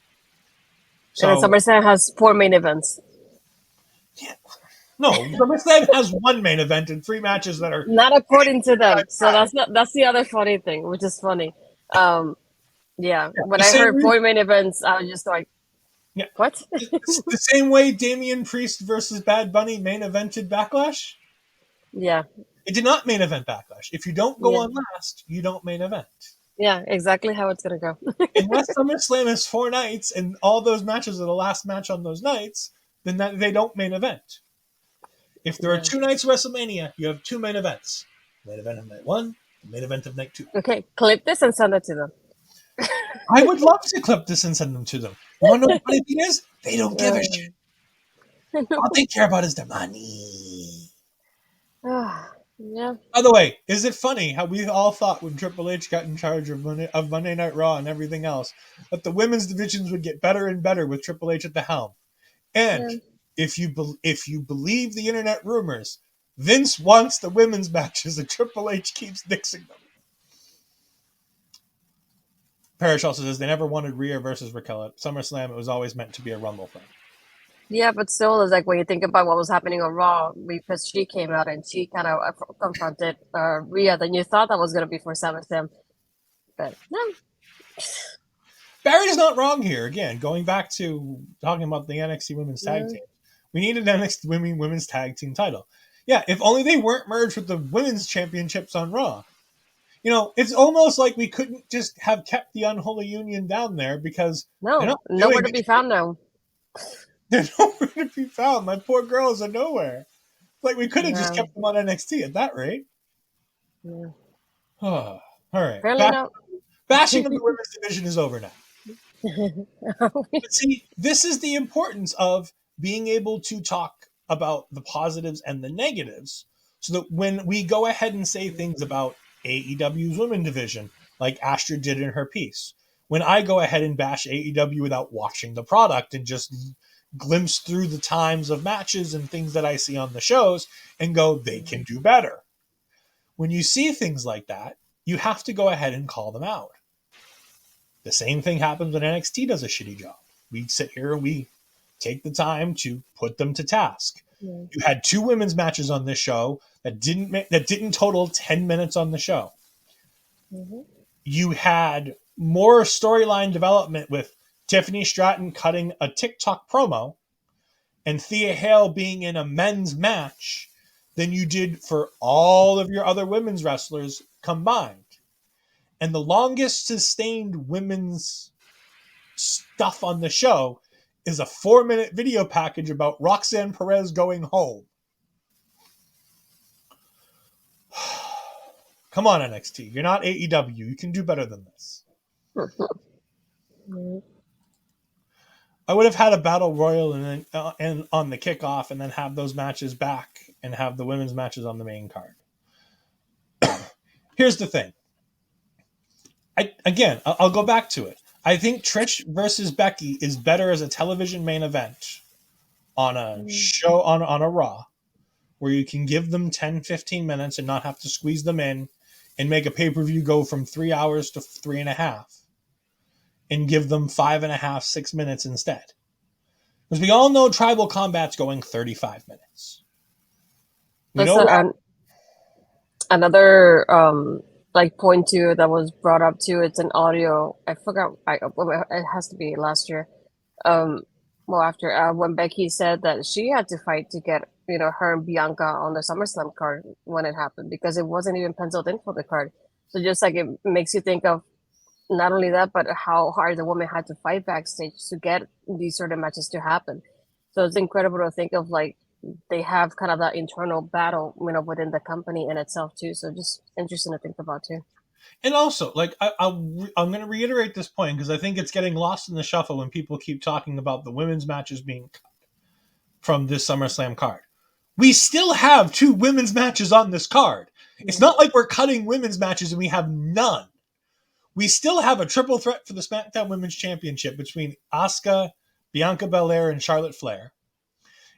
So, and then SummerSlam has 4 main events. Yeah. No, SummerSlam has 1 main event and 3 matches that are not according to them. So that's the other funny thing, which is funny. Yeah. When I heard 4 main events, I was just like, what? The same way Damian Priest versus Bad Bunny main evented Backlash? Yeah. It did not main event Backlash. If you don't go on last, you don't main event. Yeah, exactly how it's going to go. Unless SummerSlam is 4 nights and all those matches are the last match on those nights, then they don't main event. If there are 2 nights of WrestleMania, you have 2 main events. Main event of night 1, main event of night 2. Okay, clip this and send it to them. I would love to clip this and send them to them. You want to know what the funny thing is? They don't give a shit. All they care about is their money. Yeah. By the way, is it funny how we all thought when Triple H got in charge of Monday Night Raw and everything else that the women's divisions would get better and better with Triple H at the helm? And if you believe the internet rumors, Vince wants the women's matches and Triple H keeps nixing them. Parrish also says they never wanted Rhea versus Raquel at SummerSlam. It was always meant to be a Rumble thing. Yeah, but still, it's like when you think about what was happening on Raw, because she came out and she kind of confronted Rhea, then you thought that was going to be for SummerSlam. But no. Barry's not wrong here. Again, going back to talking about the NXT Women's Tag Team, we needed an NXT Women's Tag Team title. Yeah, if only they weren't merged with the Women's Championships on Raw. It's almost like we couldn't just have kept the Unholy Union down there because nowhere to be found now. They're nowhere to be found. My poor girls are nowhere. Like we could have just kept them on NXT at that rate. Yeah. All right. Bashing of the women's division is over now. But see, this is the importance of being able to talk about the positives and the negatives so that when we go ahead and say things about AEW's women's division, like Astrid did in her piece, when I go ahead and bash AEW without watching the product and just glimpse through the times of matches and things that I see on the shows and go, they can do better. when you see things like that, you have to go ahead and call them out. The same thing happens when NXT does a shitty job. We sit here and we take the time to put them to task. Yeah. You had 2 women's matches on this show that didn't total 10 minutes on the show. Mm-hmm. You had more storyline development with Tiffany Stratton cutting a TikTok promo and Thea Hale being in a men's match than you did for all of your other women's wrestlers combined. And the longest sustained women's stuff on the show is a 4-minute video package about Roxanne Perez going home. Come on, NXT. You're not AEW. You can do better than this. Mm-hmm. I would have had a battle royal and on the kickoff, and then have those matches back and have the women's matches on the main card. Here's the thing. I'll go back to it. I think Trish versus Becky is better as a television main event on a show on a Raw, where you can give them 10-15 minutes and not have to squeeze them in and make a pay-per-view go from 3 hours to 3.5 and give them 5.5, 6 minutes instead. Because we all know Tribal Combat's going 35 minutes. We know another point too that was brought up too. It's an audio. I forgot. It has to be last year. After when Becky said that she had to fight to get her and Bianca on the SummerSlam card when it happened, because it wasn't even penciled in for the card. So just like, it makes you think of not only that, but how hard the woman had to fight backstage to get these sort of matches to happen. So it's incredible to think of, like, they have kind of that internal battle, within the company in itself too. So just interesting to think about too. And also, like, I'm going to reiterate this point because I think it's getting lost in the shuffle when people keep talking about the women's matches being cut from this SummerSlam card. We still have 2 women's matches on this card. It's not like we're cutting women's matches and we have none. We still have a triple threat for the SmackDown Women's Championship between Asuka, Bianca Belair, and Charlotte Flair.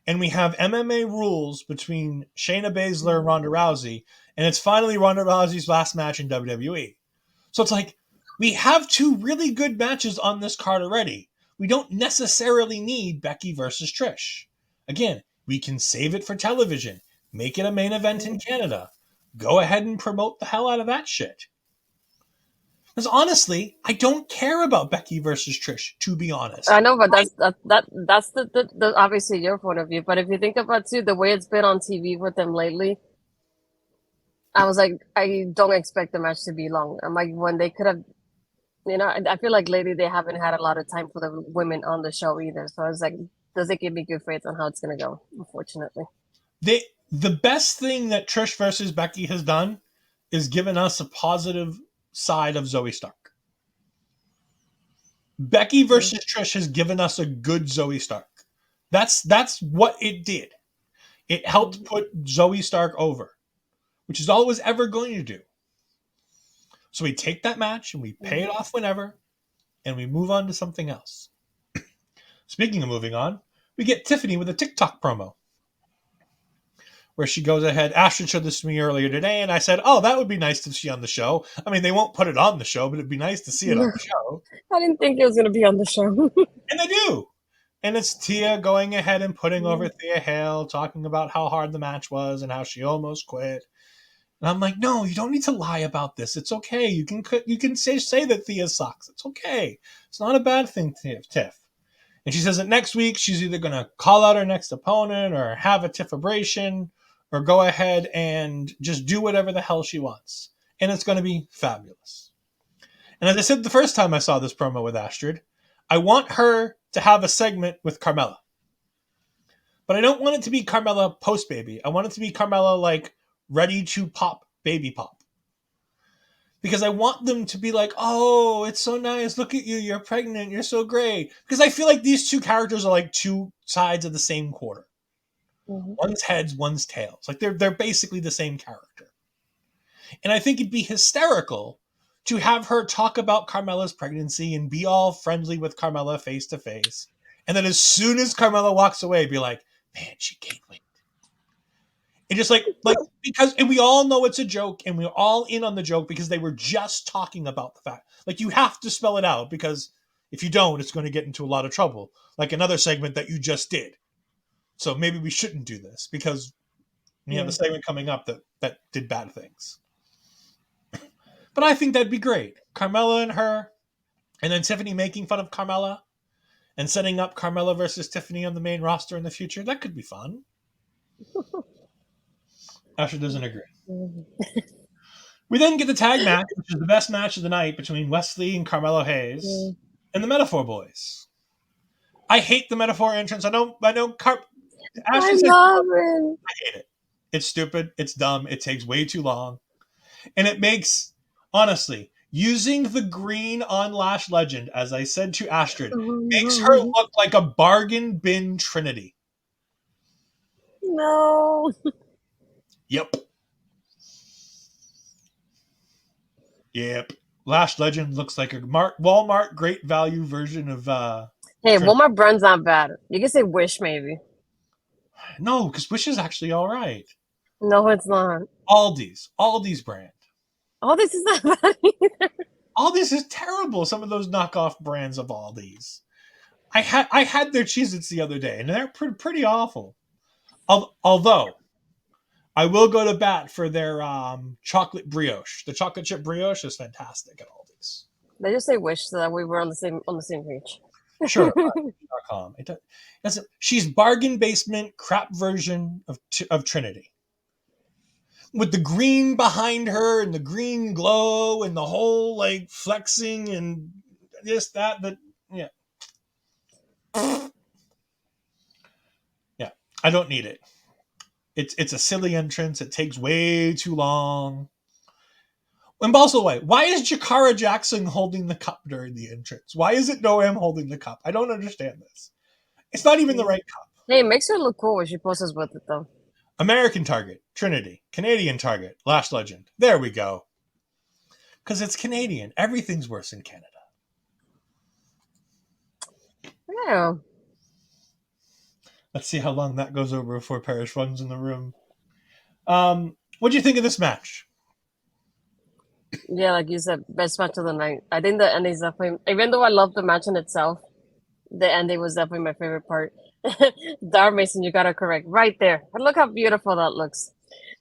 And we have MMA rules between Shayna Baszler and Ronda Rousey. And it's finally Ronda Rousey's last match in WWE. So it's like, we have 2 really good matches on this card already. We don't necessarily need Becky versus Trish. Again, we can save it for television. Make it a main event in Canada. Go ahead and promote the hell out of that shit. Because honestly, I don't care about Becky versus Trish, to be honest. I know, but that's the obviously your point of view. But if you think about too the way it's been on TV with them lately, I was like, I don't expect the match to be long. I'm like, when they could have, I feel like lately they haven't had a lot of time for the women on the show either. So I was like, does it give me good faith on how it's going to go? Unfortunately, the best thing that Trish versus Becky has done is given us a positive side of Zoe Stark. Becky versus Trish has given us a good Zoe Stark. That's what it did. It helped put Zoe Stark over, which is all it was ever going to do. So we take that match and we pay it off whenever, and we move on to something else. Speaking of moving on, we get Tiffany with a TikTok promo where she goes ahead. Astrid showed this to me earlier today, and I said, oh, that would be nice to see on the show. I mean, they won't put it on the show, but it'd be nice to see it on the show. I didn't think it was going to be on the show. And they do. And it's Tia going ahead and putting over Thea Hale, talking about how hard the match was and how she almost quit. And I'm like, no, you don't need to lie about this. It's okay. You can say that Thea sucks. It's okay. It's not a bad thing, Tiff. And she says that next week she's either going to call out her next opponent or have a Tiffabration or go ahead and just do whatever the hell she wants. And it's going to be fabulous. And as I said the first time I saw this promo with Astrid, I want her to have a segment with Carmella. But I don't want it to be Carmella post-baby. I want it to be Carmella, like, ready to pop, baby pop. Because I want them to be like, oh, it's so nice. Look at you. You're pregnant. You're so great. Because I feel like these 2 characters are like 2 sides of the same quarter. Mm-hmm. One's heads, one's tails. Like they're basically the same character. And I think it'd be hysterical to have her talk about Carmella's pregnancy and be all friendly with Carmella face to face. And then as soon as Carmella walks away, be like, man, she gained weight. And just like because and we all know it's a joke and we're all in on the joke because they were just talking about the fact. Like you have to spell it out because if you don't, it's going to get into a lot of trouble. Like another segment that you just did. So maybe we shouldn't do this because we have a segment coming up that did bad things. But I think that'd be great. Carmella and her, and then Tiffany making fun of Carmella and setting up Carmella versus Tiffany on the main roster in the future. That could be fun. Asher doesn't agree. We then get the tag match, which is the best match of the night between Wesley and Carmelo Hayes and the Metaphor Boys. I hate the Metaphor entrance. I know. I love it. I hate it. It's stupid. It's dumb. It takes way too long, and it makes honestly using the green on Lash Legend, as I said to Astrid, makes her look like a bargain bin Trinity. No. Yep. Lash Legend looks like a Walmart great value version of Hey, Walmart brand's not bad. You can say Wish maybe. No, because Wish is actually all right. No, it's not. Aldi's brand. This is not bad either. Aldi's is terrible. Some of those knockoff brands of Aldi's. I had their Cheez-Its the other day, and they're pretty awful. Although I will go to bat for their chocolate brioche. The chocolate chip brioche is fantastic at Aldi's. They just say Wish so that we were on the same page. Sure. She's bargain basement crap version of Trinity. With the green behind her and the green glow and the whole like flexing and this, that, yeah. Yeah. I don't need it. It's a silly entrance. It takes way too long. And also, why is Jakara Jackson holding the cup during the entrance? Why is it Noam holding the cup? I don't understand this. It's not even the right cup. Hey, it makes her look cool when she poses with it, though. American Target, Trinity. Canadian Target, Lash Legend. There we go. Because it's Canadian. Everything's worse in Canada. Yeah. Let's see how long that goes over before Parrish runs in the room. What do you think of this match? Yeah, like you said, best match of the night. I think the ending is definitely, even though I love the match in itself, the ending was definitely my favorite part. Dar Mason, you gotta correct right there. Look how beautiful that looks.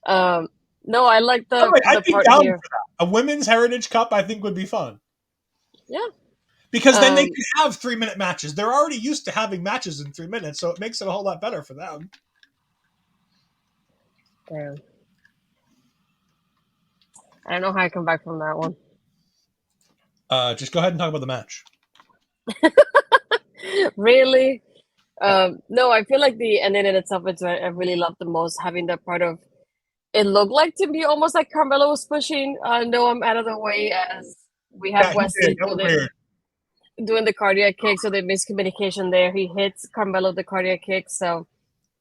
No, I like the part here. A women's heritage cup, I think, would be fun. Yeah. Because then they can have 3-minute matches. They're already used to having matches in 3 minutes, so it makes it a whole lot better for them. Damn. I don't know how I come back from that one. Just go ahead and talk about the match. Really? No, I feel like the ending in itself is what I really love the most, having that part of it looked like to me almost like Carmelo was pushing Noam out of the way as we have Wesley doing the cardiac kick, so the miscommunication there. He hits Carmelo the cardiac kick, so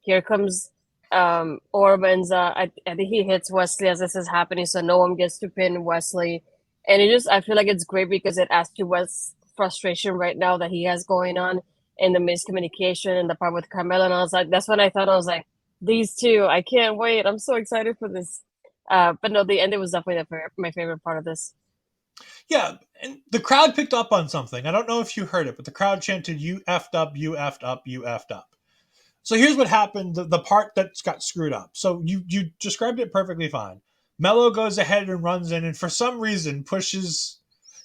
here comes Mensa. I think he hits Wesley as this is happening, so Noam gets to pin Wesley. And I feel like it's great because it adds to Wes' frustration right now that he has going on and the miscommunication and the part with Carmelo. And I was like, that's when I thought, I was like, these two, I can't wait. I'm so excited for this. But no, the ending was definitely my favorite part of this. Yeah, and the crowd picked up on something. I don't know if you heard it, but the crowd chanted, "You effed up, you effed up, you effed up." So here's what happened, the part that got screwed up. So you described it perfectly fine. Mello goes ahead and runs in and for some reason pushes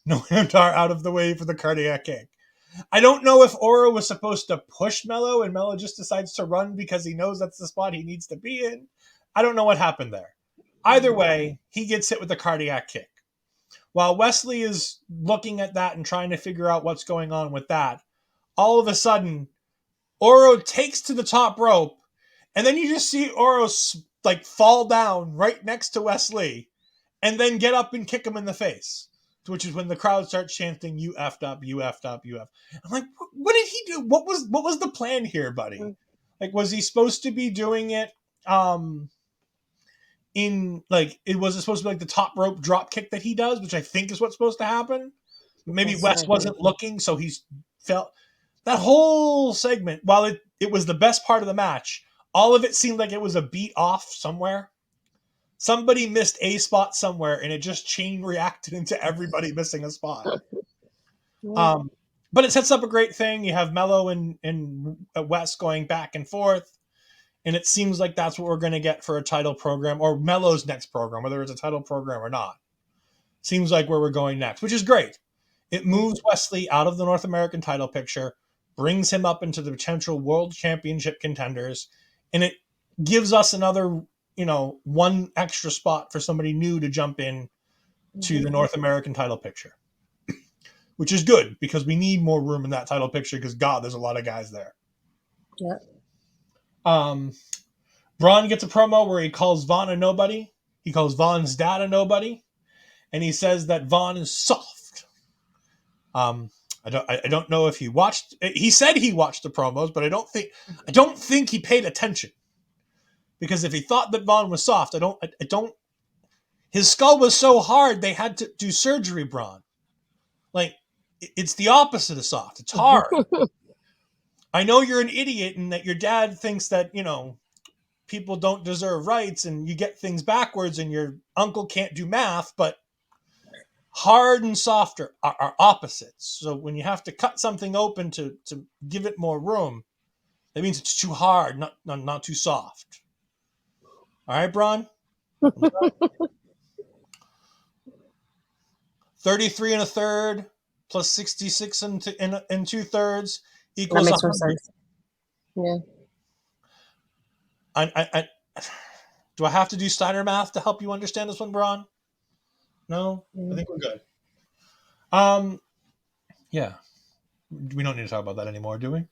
Noam out of the way for the cardiac kick. I don't know if Oro was supposed to push Mello and Mello just decides to run because he knows that's the spot he needs to be in. I don't know what happened there. Either way, he gets hit with the cardiac kick. While Wesley is looking at that and trying to figure out what's going on with that, all of a sudden, Oro takes to the top rope, and then you just see Oro like fall down right next to Wesley, and then get up and kick him in the face. Which is when the crowd starts chanting, "You effed up, you effed up, you effed." I'm like, what did he do? What was the plan here, buddy? Like, was he supposed to be doing it? Was it supposed to be like the top rope drop kick that he does, which I think is what's supposed to happen. Maybe Wes wasn't looking, so he's felt that whole segment. While it was the best part of the match, all of it seemed like it was a beat off somewhere. Somebody missed a spot somewhere, and it just chain reacted into everybody missing a spot. But it sets up a great thing. You have Melo and West going back and forth, and it seems like that's what we're going to get for a title program, or Melo's next program, whether it's a title program or not. Seems like where we're going next, which is great. It moves Wesley out of the North American title picture, brings him up into the potential world championship contenders, and it gives us another, one extra spot for somebody new to jump in to the North American title picture, which is good because we need more room in that title picture because, God, there's a lot of guys there. Yeah. Braun gets a promo where he calls Vaughn a nobody. He calls Vaughn's dad a nobody. And he says that Vaughn is soft. I don't know if he watched. He said he watched the promos, but I don't think he paid attention. Because if he thought that Vaughn was soft, I don't. His skull was so hard they had to do surgery, Braun. Like, it's the opposite of soft. It's hard. I know you're an idiot and that your dad thinks that, people don't deserve rights and you get things backwards and your uncle can't do math, but hard and soft are opposites. So when you have to cut something open to give it more room, that means it's too hard, not too soft. All right, Braun? 33 and a third plus 66 and 2/3 equals That makes more 100. sense. Yeah. I do I have to do Steiner math to help you understand this one, Braun? No? I think we're good. Yeah. We don't need to talk about that anymore, do we?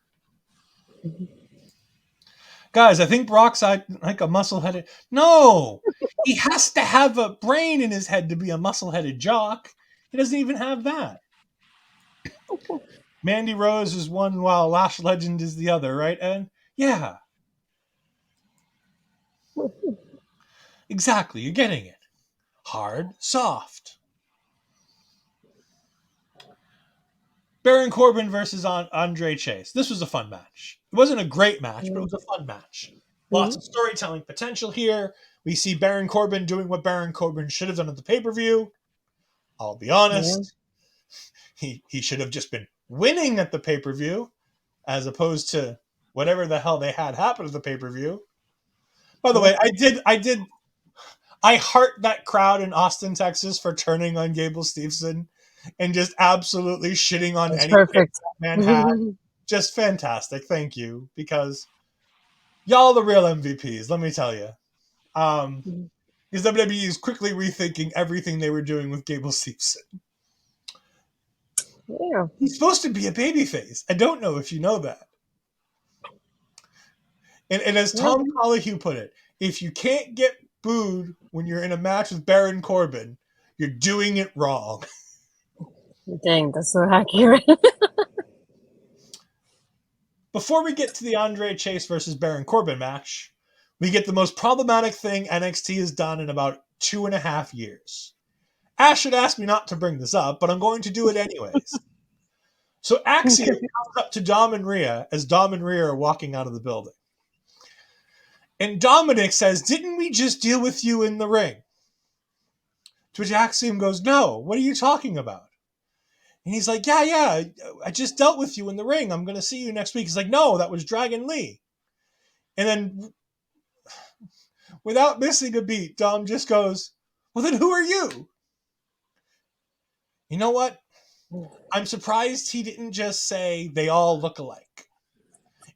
Guys, I think Brock's like a muscle-headed... No! He has to have a brain in his head to be a muscle-headed jock. He doesn't even have that. Mandy Rose is one while Lash Legend is the other, right, Ed? Yeah. Exactly, you're getting it. Hard, soft. Baron Corbin versus Andre Chase. This was a fun match. It wasn't a great match, but it was a fun match. Lots of storytelling potential here. We see Baron Corbin doing what Baron Corbin should have done at the pay-per-view. I'll be honest. Yeah. He should have just been winning at the pay-per-view as opposed to whatever the hell they had happen at the pay-per-view. By the way, I heart that crowd in Austin, Texas for turning on Gable Steveson and just absolutely shitting on anything that man had. Just fantastic. Thank you. Because y'all the real MVPs, let me tell you. Because WWE is quickly rethinking everything they were doing with Gable Steveson. Yeah. He's supposed to be a babyface. I don't know if you know that. And as Tom Collahue put it, if you can't get booed when you're in a match with Baron Corbin, you're doing it wrong. Dang, that's so accurate. Before we get to the Andre Chase versus Baron Corbin match, we get the most problematic thing NXT has done in about 2.5 years. Ash had asked me not to bring this up, but I'm going to do it anyways. So Axiom comes up to Dom and Rhea as Dom and Rhea are walking out of the building. And Dominic says, "Didn't we just deal with you in the ring?" To which Axiom goes, "No, what are you talking about?" And he's like, yeah, I just dealt with you in the ring. I'm going to see you next week. He's like, "No, that was Dragon Lee." And then, without missing a beat, Dom just goes, "Well, then who are you?" You know what? I'm surprised he didn't just say they all look alike.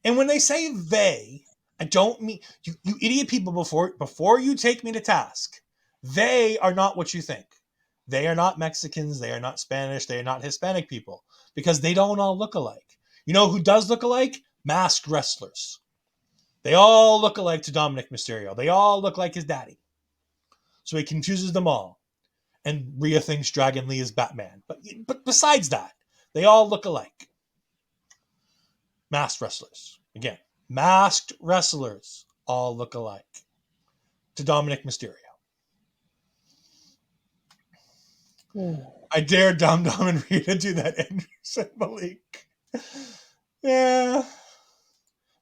And when they say they, I don't mean, you idiot people, before you take me to task, they are not what you think. They are not Mexicans. They are not Spanish. They are not Hispanic people because they don't all look alike. You know who does look alike? Masked wrestlers. They all look alike to Dominic Mysterio. They all look like his daddy. So he confuses them all. And Rhea thinks Dragon Lee is Batman. But besides that, they all look alike. Masked wrestlers. Again, masked wrestlers all look alike to Dominic Mysterio. I dare Dom and Rhea to do that Anderson Malik. Yeah.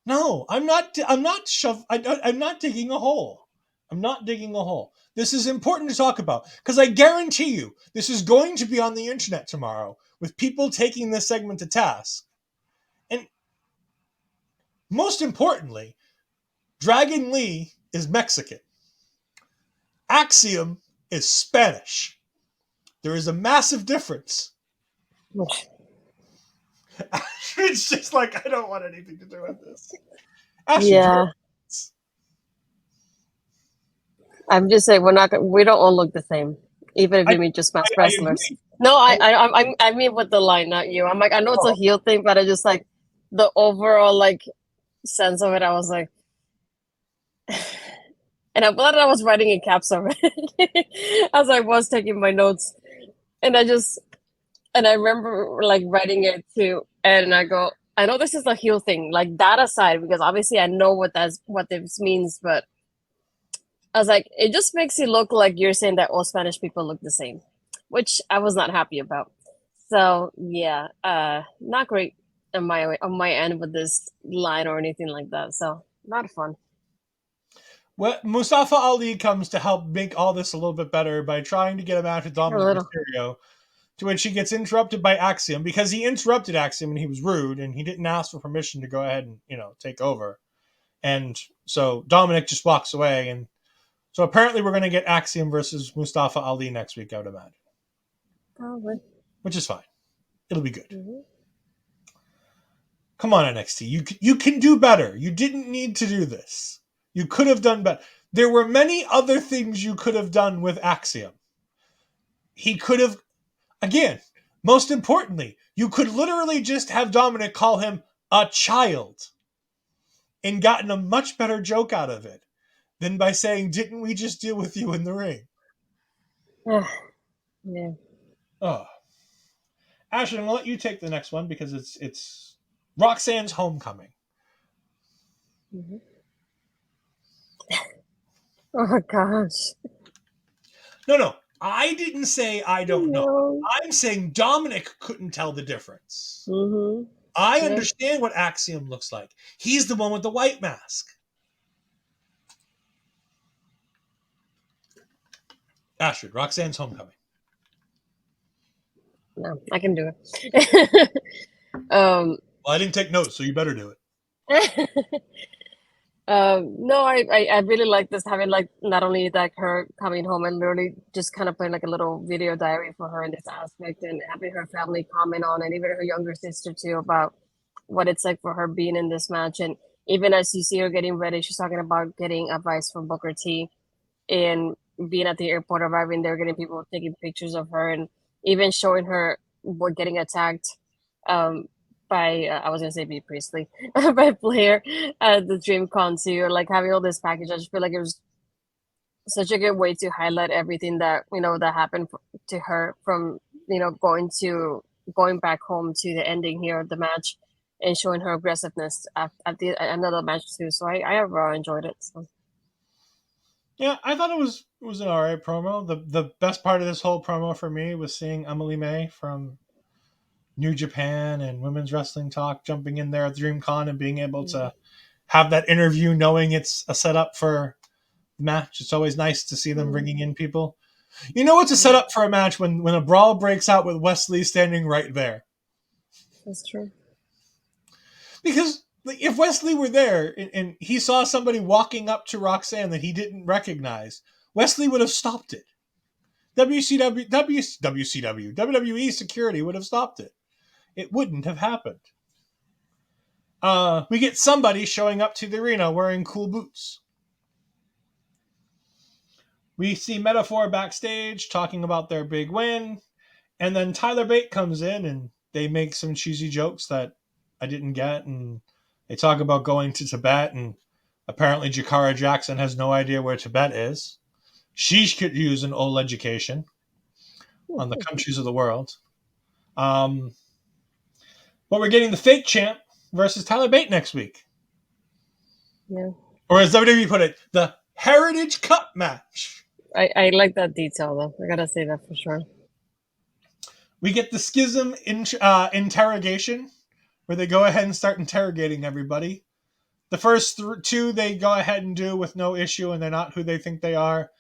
No, I'm not. I'm not I'm not digging a hole. I'm not digging a hole. This is important to talk about because I guarantee you this is going to be on the internet tomorrow with people taking this segment to task. And most importantly, Dragon Lee is Mexican. Axiom is Spanish. There is a massive difference. It's just like I don't want anything to do with this. Astrid, Yeah, I'm just saying we don't all look the same, even if I, you mean just mass I wrestlers. agree. No, I mean with the line, not you. I'm like, I know it's a Oh, heel thing, but I just like the overall like sense of it. I was like, and I'm glad that I was writing in caps already as I was taking my notes, and I remember like writing it too, and I go, I know this is a heel thing, like that aside, because obviously I know what this means, but I was like, it just makes it look like you're saying that all Spanish people look the same, which I was not happy about. So yeah, not great on my end with this line or anything like that. So not fun. well, Mustafa Ali comes to help make all this a little bit better by trying to get a match with A Dominic little. Mysterio, to which he gets interrupted by Axiom because he interrupted Axiom and he was rude and he didn't ask for permission to go ahead and take over. And so Dominic just walks away, and so apparently we're going to get Axiom versus Mustafa Ali next week, I would imagine, Probably. which is fine. It'll be good. Mm-hmm. Come on, NXT. You can do better. You didn't need to do this. You could have done better. There were many other things you could have done with Axiom. He could have, again, most importantly, you could literally just have Dominic call him a child and gotten a much better joke out of it than by saying, "Didn't we just deal with you in the ring?" Yeah. Oh, Ashley, I'm gonna let you take the next one because it's Roxanne's homecoming. Mm-hmm. Oh gosh. No, I didn't say I don't know. No. I'm saying Dominic couldn't tell the difference. Mm-hmm. I Yeah. understand what Axiom looks like. He's the one with the white mask. Astrid, Roxanne's homecoming. No, I can do it. um. Well, I didn't take notes, so you better do it. No, I really like this having like not only like her coming home and literally just kind of playing like a little video diary for her in this aspect and having her family comment on and even her younger sister too about what it's like for her being in this match. And even as you see her getting ready, she's talking about getting advice from Booker T and being at the airport, arriving there, getting people taking pictures of her and even showing her what getting attacked um, by I was gonna say B Priestley by Blair at the DreamCon too, or like having all this package. I just feel like it was such a good way to highlight everything that that happened to her from going back home to the ending here of the match and showing her aggressiveness at the another match too. So I overall enjoyed it. So. Yeah, I thought it was an alright promo. The best part of this whole promo for me was seeing Emily May from New Japan and Women's Wrestling Talk jumping in there at DreamCon and being able to have that interview knowing it's a setup for the match. It's always nice to see them bringing in people. You know it's a setup for a match when a brawl breaks out with Wesley standing right there. That's true. Because if Wesley were there and he saw somebody walking up to Roxanne that he didn't recognize, Wesley would have stopped it. WWE security would have stopped it. It wouldn't have happened. We get somebody showing up to the arena wearing cool boots. We see Metaphor backstage talking about their big win, and then Tyler Bate comes in and they make some cheesy jokes that I didn't get, and they talk about going to Tibet, and apparently Jakara Jackson has no idea where Tibet is. She could use an old education on the countries of the world. But we're getting the fake champ versus Tyler Bate next week. Yeah. Or as WWE put it, the Heritage Cup match. I like that detail though. I gotta say that for sure. We get the Schism interrogation, where they go ahead and start interrogating everybody. The first two they go ahead and do with no issue, and they're not who they think they are.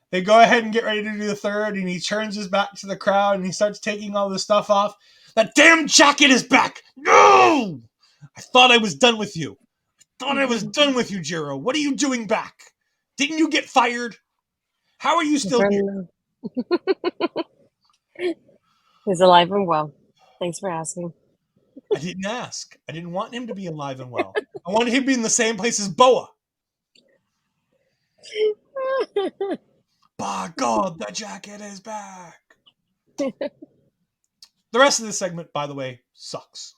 They go ahead and get ready to do the third, and he turns his back to the crowd, and he starts taking all this stuff off. That damn jacket is back! No! I thought I was done with you. Jiro. What are you doing back? Didn't you get fired? How are you still here? He's alive and well. Thanks for asking. I didn't ask. I didn't want him to be alive and well. I wanted him to be in the same place as Boa. By God, the jacket is back. The rest of this segment, by the way, sucks.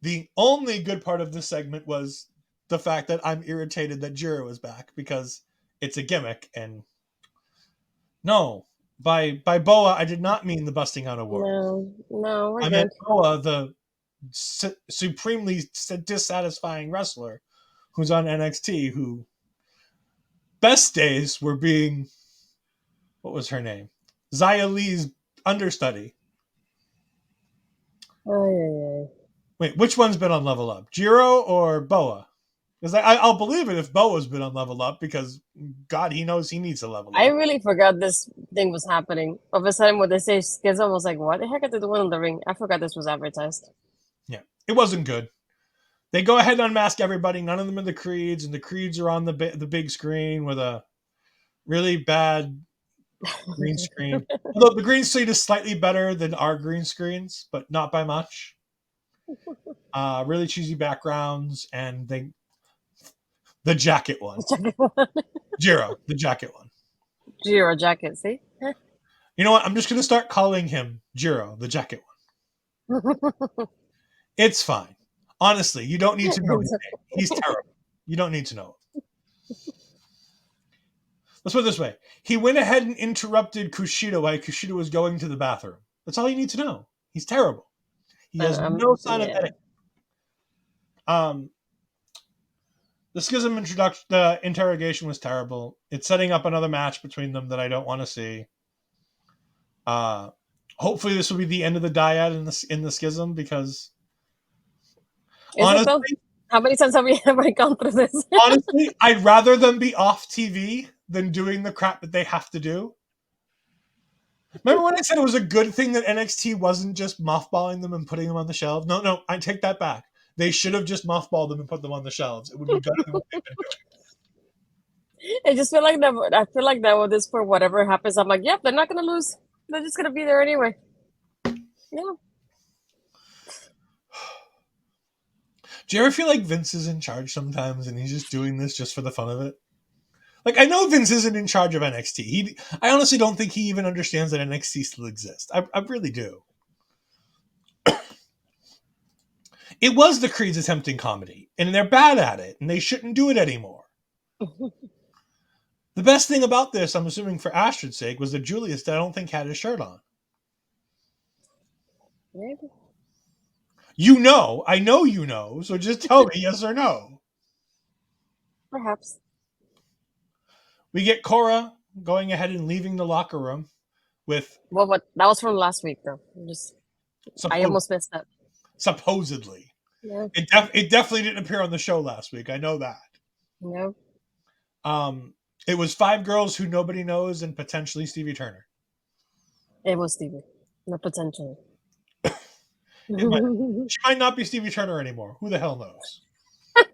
The only good part of this segment was the fact that I'm irritated that Jiro is back because it's a gimmick. And no, by Boa, I did not mean the busting out award. No, we're I good. meant Boa, the supremely dissatisfying wrestler who's on NXT, who best days were being, what was her name? Xia Li's understudy. Wait, which one's been on Level Up? Jiro or Boa? Because I'll believe it if Boa's been on Level Up, because God, he knows he needs a level up. I really forgot this thing was happening. All of a sudden, when they say Schism, I was like, what the heck are they doing in the ring? I forgot this was advertised. Yeah, it wasn't good. They go ahead and unmask everybody. None of them are the Creeds, and the Creeds are on the big screen with a really bad green screen. Although the green screen is slightly better than our green screens, but not by much. Really cheesy backgrounds, and the jacket one. Jiro, the jacket one. Jiro jacket, see? You know what? I'm just going to start calling him Jiro, the jacket one. It's fine. Honestly, you don't need to know his name. He's terrible. You don't need to know him. Let's put it this way. He went ahead and interrupted Kushida while Kushida was going to the bathroom. That's all you need to know. He's terrible. He has no sign of etiquette. The Schism introduction, the interrogation was terrible. It's setting up another match between them that I don't want to see. Hopefully this will be the end of the dyad in the Schism, because honestly, how many times have we ever gone through this? Honestly, I'd rather them be off TV than doing the crap that they have to do. Remember when I said it was a good thing that NXT wasn't just mothballing them and putting them on the shelves? No, I take that back. They should have just mothballed them and put them on the shelves. It would be better than what they've been doing. I just feel like that. I feel like that with this, for whatever happens, I'm like, yep, they're not going to lose. They're just going to be there anyway. Yeah. Do you ever feel like Vince is in charge sometimes and he's just doing this just for the fun of it? Like, I know Vince isn't in charge of NXT. I honestly don't think he even understands that NXT still exists. I really do. It was the Creeds attempting comedy, and they're bad at it, and they shouldn't do it anymore. The best thing about this, I'm assuming for Astrid's sake, was that Julius, I don't think, had his shirt on. Maybe. I know you know, so just tell me yes or no. Perhaps. We get Cora going ahead and leaving the locker room with... Well, what that was from last week, though. I almost missed that. Supposedly. Yeah. It definitely didn't appear on the show last week. I know that. No. It was 5 girls who nobody knows and potentially Stevie Turner. It was Stevie. Not potentially. She might not be Stevie Turner anymore. Who the hell knows? I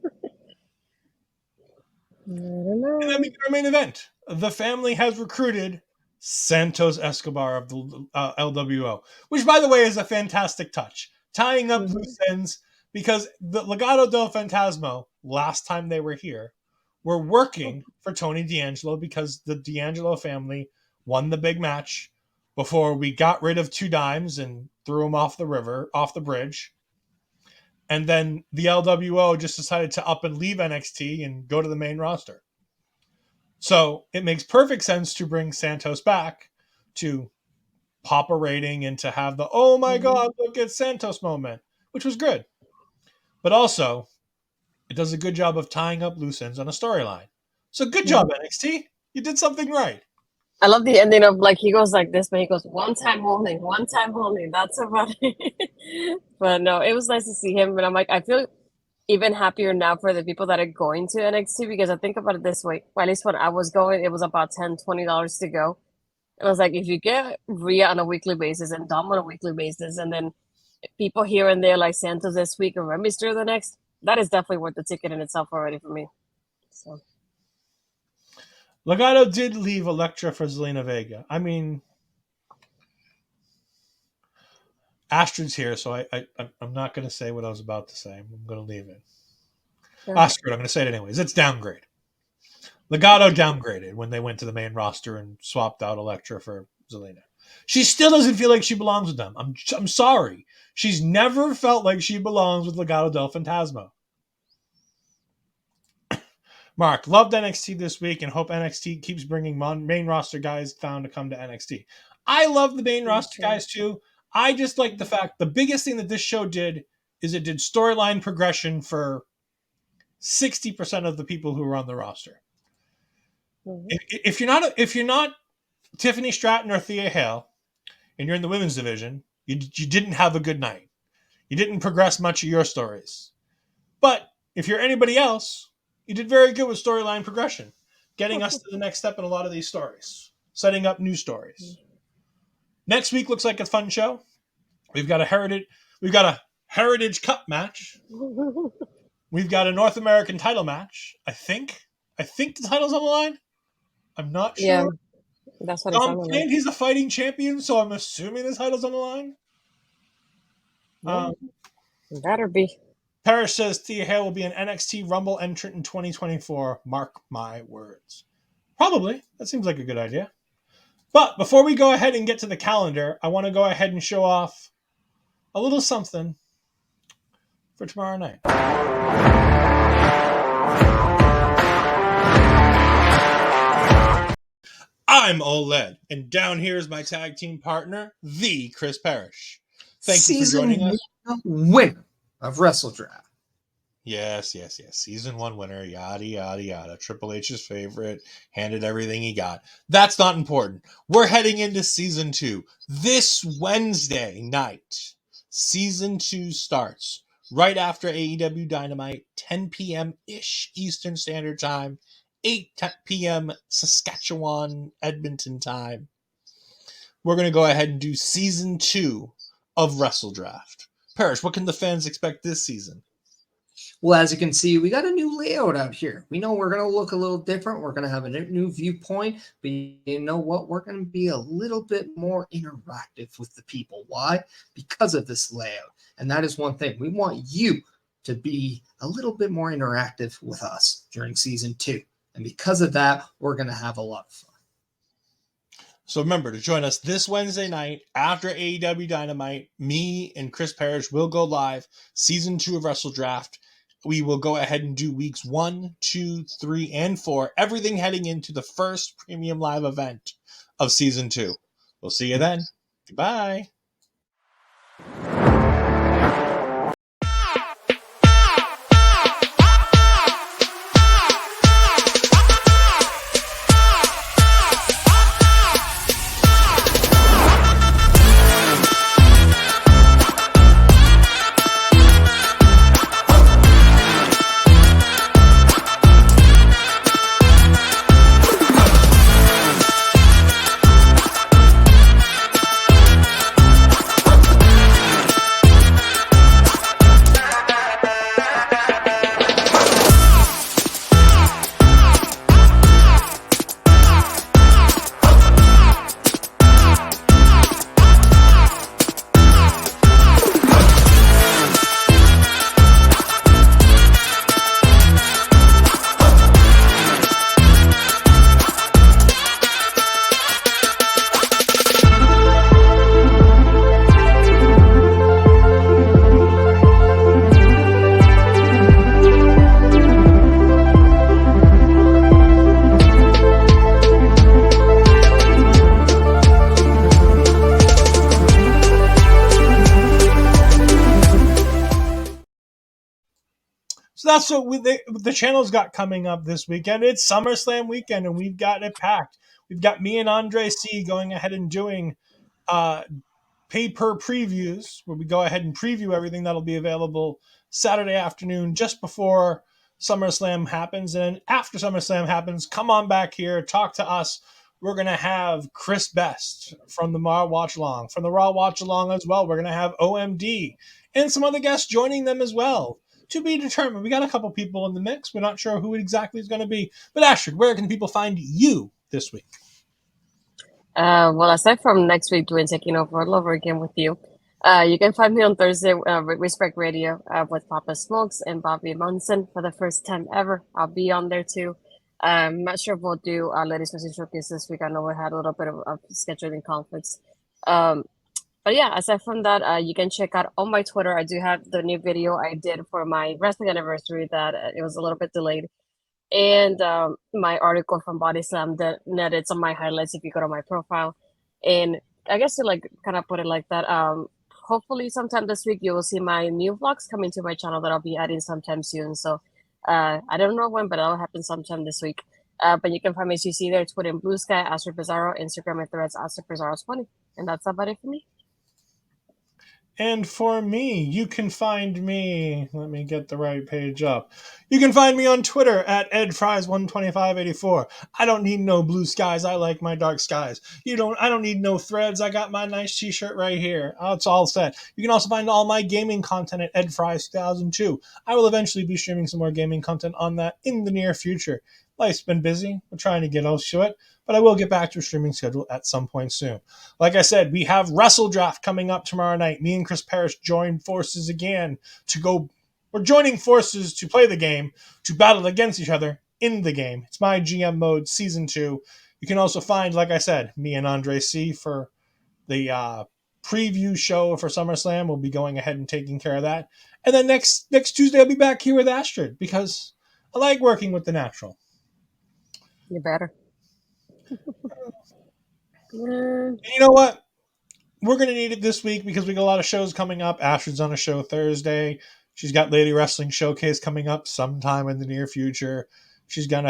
don't know. And then we get our main event. The family has recruited Santos Escobar of the LWO, which, by the way, is a fantastic touch. Tying up loose ends, because the Legado del Fantasma, last time they were here, were working for Tony D'Angelo because the D'Angelo family won the big match before we got rid of 2 Dimes and threw them off the bridge. And then the LWO just decided to up and leave NXT and go to the main roster. So it makes perfect sense to bring Santos back to pop a rating and to have the, oh my God, look at Santos moment, which was good. But also, it does a good job of tying up loose ends on a storyline. So good job, NXT. You did something right. I love the ending of, like, he goes like this, but he goes, one time only. That's about it. But no, it was nice to see him. And I'm like, I feel even happier now for the people that are going to NXT because I think about it this way. Well, at least when I was going, it was about $10, $20 to go. And I was like, if you get Rhea on a weekly basis and Dom on a weekly basis, and then people here and there like Santos this week and Remister the next, that is definitely worth the ticket in itself already for me. So Legado did leave Electra for Zelina Vega. I mean, Astrid's here, so I'm not going to say what I was about to say. I'm going to leave it. Astrid, I'm going to say it anyways. It's downgrade. Legado downgraded when they went to the main roster and swapped out Electra for Zelina. She still doesn't feel like she belongs with them. I'm sorry. She's never felt like she belongs with Legado del Fantasma. Mark, loved NXT this week and hope NXT keeps bringing main roster guys down to come to NXT. I love the main roster guys too. I just like the fact the biggest thing that this show did is it did storyline progression for 60% of the people who were on the roster. Mm-hmm. If you're not Tiffany Stratton or Thea Hale, and you're in the women's division, you didn't have a good night. You didn't progress much of your stories. But if you're anybody else, you did very good with storyline progression, getting us to the next step in a lot of these stories, setting up new stories. Next week looks like a fun show. We've got a Heritage Cup match. We've got a North American title match. I think the title's on the line. I'm not sure. Yeah, that's what Dom claimed he's a fighting champion, so I'm assuming the title's on the line. Better be. Parrish says Thea Hale will be an NXT Rumble entrant in 2024. Mark my words. Probably. That seems like a good idea. But before we go ahead and get to the calendar, I want to go ahead and show off a little something for tomorrow night. I'm Ol'Ed, and down here is my tag team partner, the Chris Parrish. Thank you for joining us. Winner of WrestleDraft. Yes. Season 1 winner, yada, yada, yada. Triple H's favorite, handed everything he got. That's not important. We're heading into Season 2. This Wednesday night, Season 2 starts right after AEW Dynamite, 10 p.m.-ish Eastern Standard Time, 8 p.m. Saskatchewan, Edmonton time. We're going to go ahead and do Season 2 of WrestleDraft. Parrish, what can the fans expect this season? Well, as you can see, we got a new layout out here. We know we're going to look a little different. We're going to have a new viewpoint. But you know what? We're going to be a little bit more interactive with the people. Why? Because of this layout. And that is one thing. We want you to be a little bit more interactive with us during Season 2. And because of that, we're going to have a lot of fun. So remember to join us this Wednesday night after AEW Dynamite. Me and Chris Parrish will go live. Season 2 of WrestleDraft. We will go ahead and do weeks 1, 2, 3, and 4. Everything heading into the first premium live event of Season 2. We'll see you then. Goodbye. So that's what the channel's got coming up this weekend. It's SummerSlam weekend, and we've got it packed. We've got me and Andre C going ahead and doing pay-per previews, where we go ahead and preview everything that'll be available Saturday afternoon, just before SummerSlam happens. And after SummerSlam happens, come on back here, talk to us. We're going to have Chris Best from the Raw Watch Along. From the Raw Watch Along as well, we're going to have OMD and some other guests joining them as well. To be determined. We got a couple people in the mix. We're not sure who it exactly is going to be. But Astrid, where can people find you this week? Well, aside from next week doing Taking Over all over again with you, you can find me on Thursday, Respect Radio, with Papa Smokes and Bobby Munson for the first time ever. I'll be on there too. I'm not sure if we'll do Ladies Message Showcase this week. I know we had a little bit of scheduling conflicts. But yeah, aside from that, you can check out on my Twitter. I do have the new video I did for my wrestling anniversary that it was a little bit delayed. And my article from Body Slam that it's on my highlights if you go to my profile. And I guess to like kind of put it like that, hopefully sometime this week you will see my new vlogs coming to my channel that I'll be adding sometime soon. So I don't know when, but that'll happen sometime this week. But you can find me, as you see there, Twitter and Blue Sky, Astrid Pizarro, Instagram and Threads, Astrid Pizarro20. And that's about it for me. And for me, you can find me, let me get the right page up. You can find me on Twitter at edfries12584. I don't need no blue skies. I like my dark skies. I don't need no threads. I got my nice t-shirt right here. It's all set. You can also find all my gaming content at edfries2002. I will eventually be streaming some more gaming content on that in the near future. Life's been busy. We're trying to get used to it, but I will get back to a streaming schedule at some point soon. Like I said, we have Wrestle Draft coming up tomorrow night. Me and Chris Parrish join forces again we're joining forces to play the game, to battle against each other in the game. It's my GM mode season 2. You can also find, like I said, me and Andre C for the preview show for SummerSlam. We'll be going ahead and taking care of that. And then next Tuesday, I'll be back here with Astrid because I like working with the natural. You better. And you know what? We're going to need it this week because we got a lot of shows coming up. Astrid's on a show Thursday. She's got Lady Wrestling Showcase coming up sometime in the near future. She's got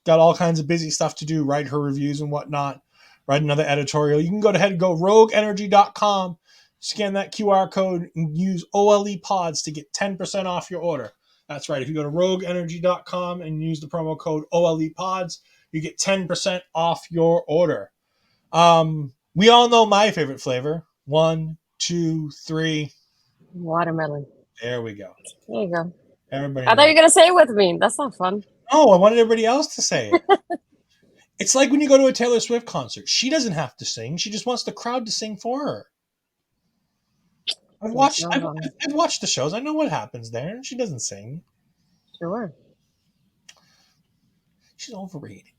all kinds of busy stuff to do, write her reviews and whatnot, write another editorial. You can go ahead and go rogueenergy.com, scan that QR code, and use OLE Pods to get 10% off your order. That's right. If you go to rogueenergy.com and use the promo code OLE Pods, you get 10% off your order. We all know my favorite flavor. 1, 2, 3. Watermelon. There we go. There you go. Everybody. I thought you were going to say it with me. That's not fun. No, I wanted everybody else to say it. It's like when you go to a Taylor Swift concert. She doesn't have to sing. She just wants the crowd to sing for her. I've watched the shows. I know what happens there. She doesn't sing. Sure. She's overrated.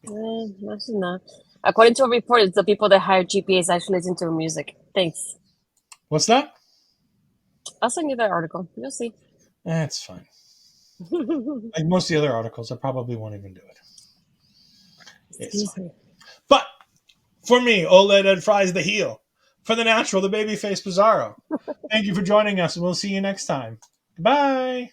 That's enough. According to a report, it's the people that hire GPAs actually listen to her music. Thanks. What's that? I'll send you that article. You'll see. That's fine. Like most of the other articles, I probably won't even do it. It's fine. But for me, Ol'Ed Ed Fries the heel. For the natural, the babyface Pizarro. Thank you for joining us, and we'll see you next time. Goodbye.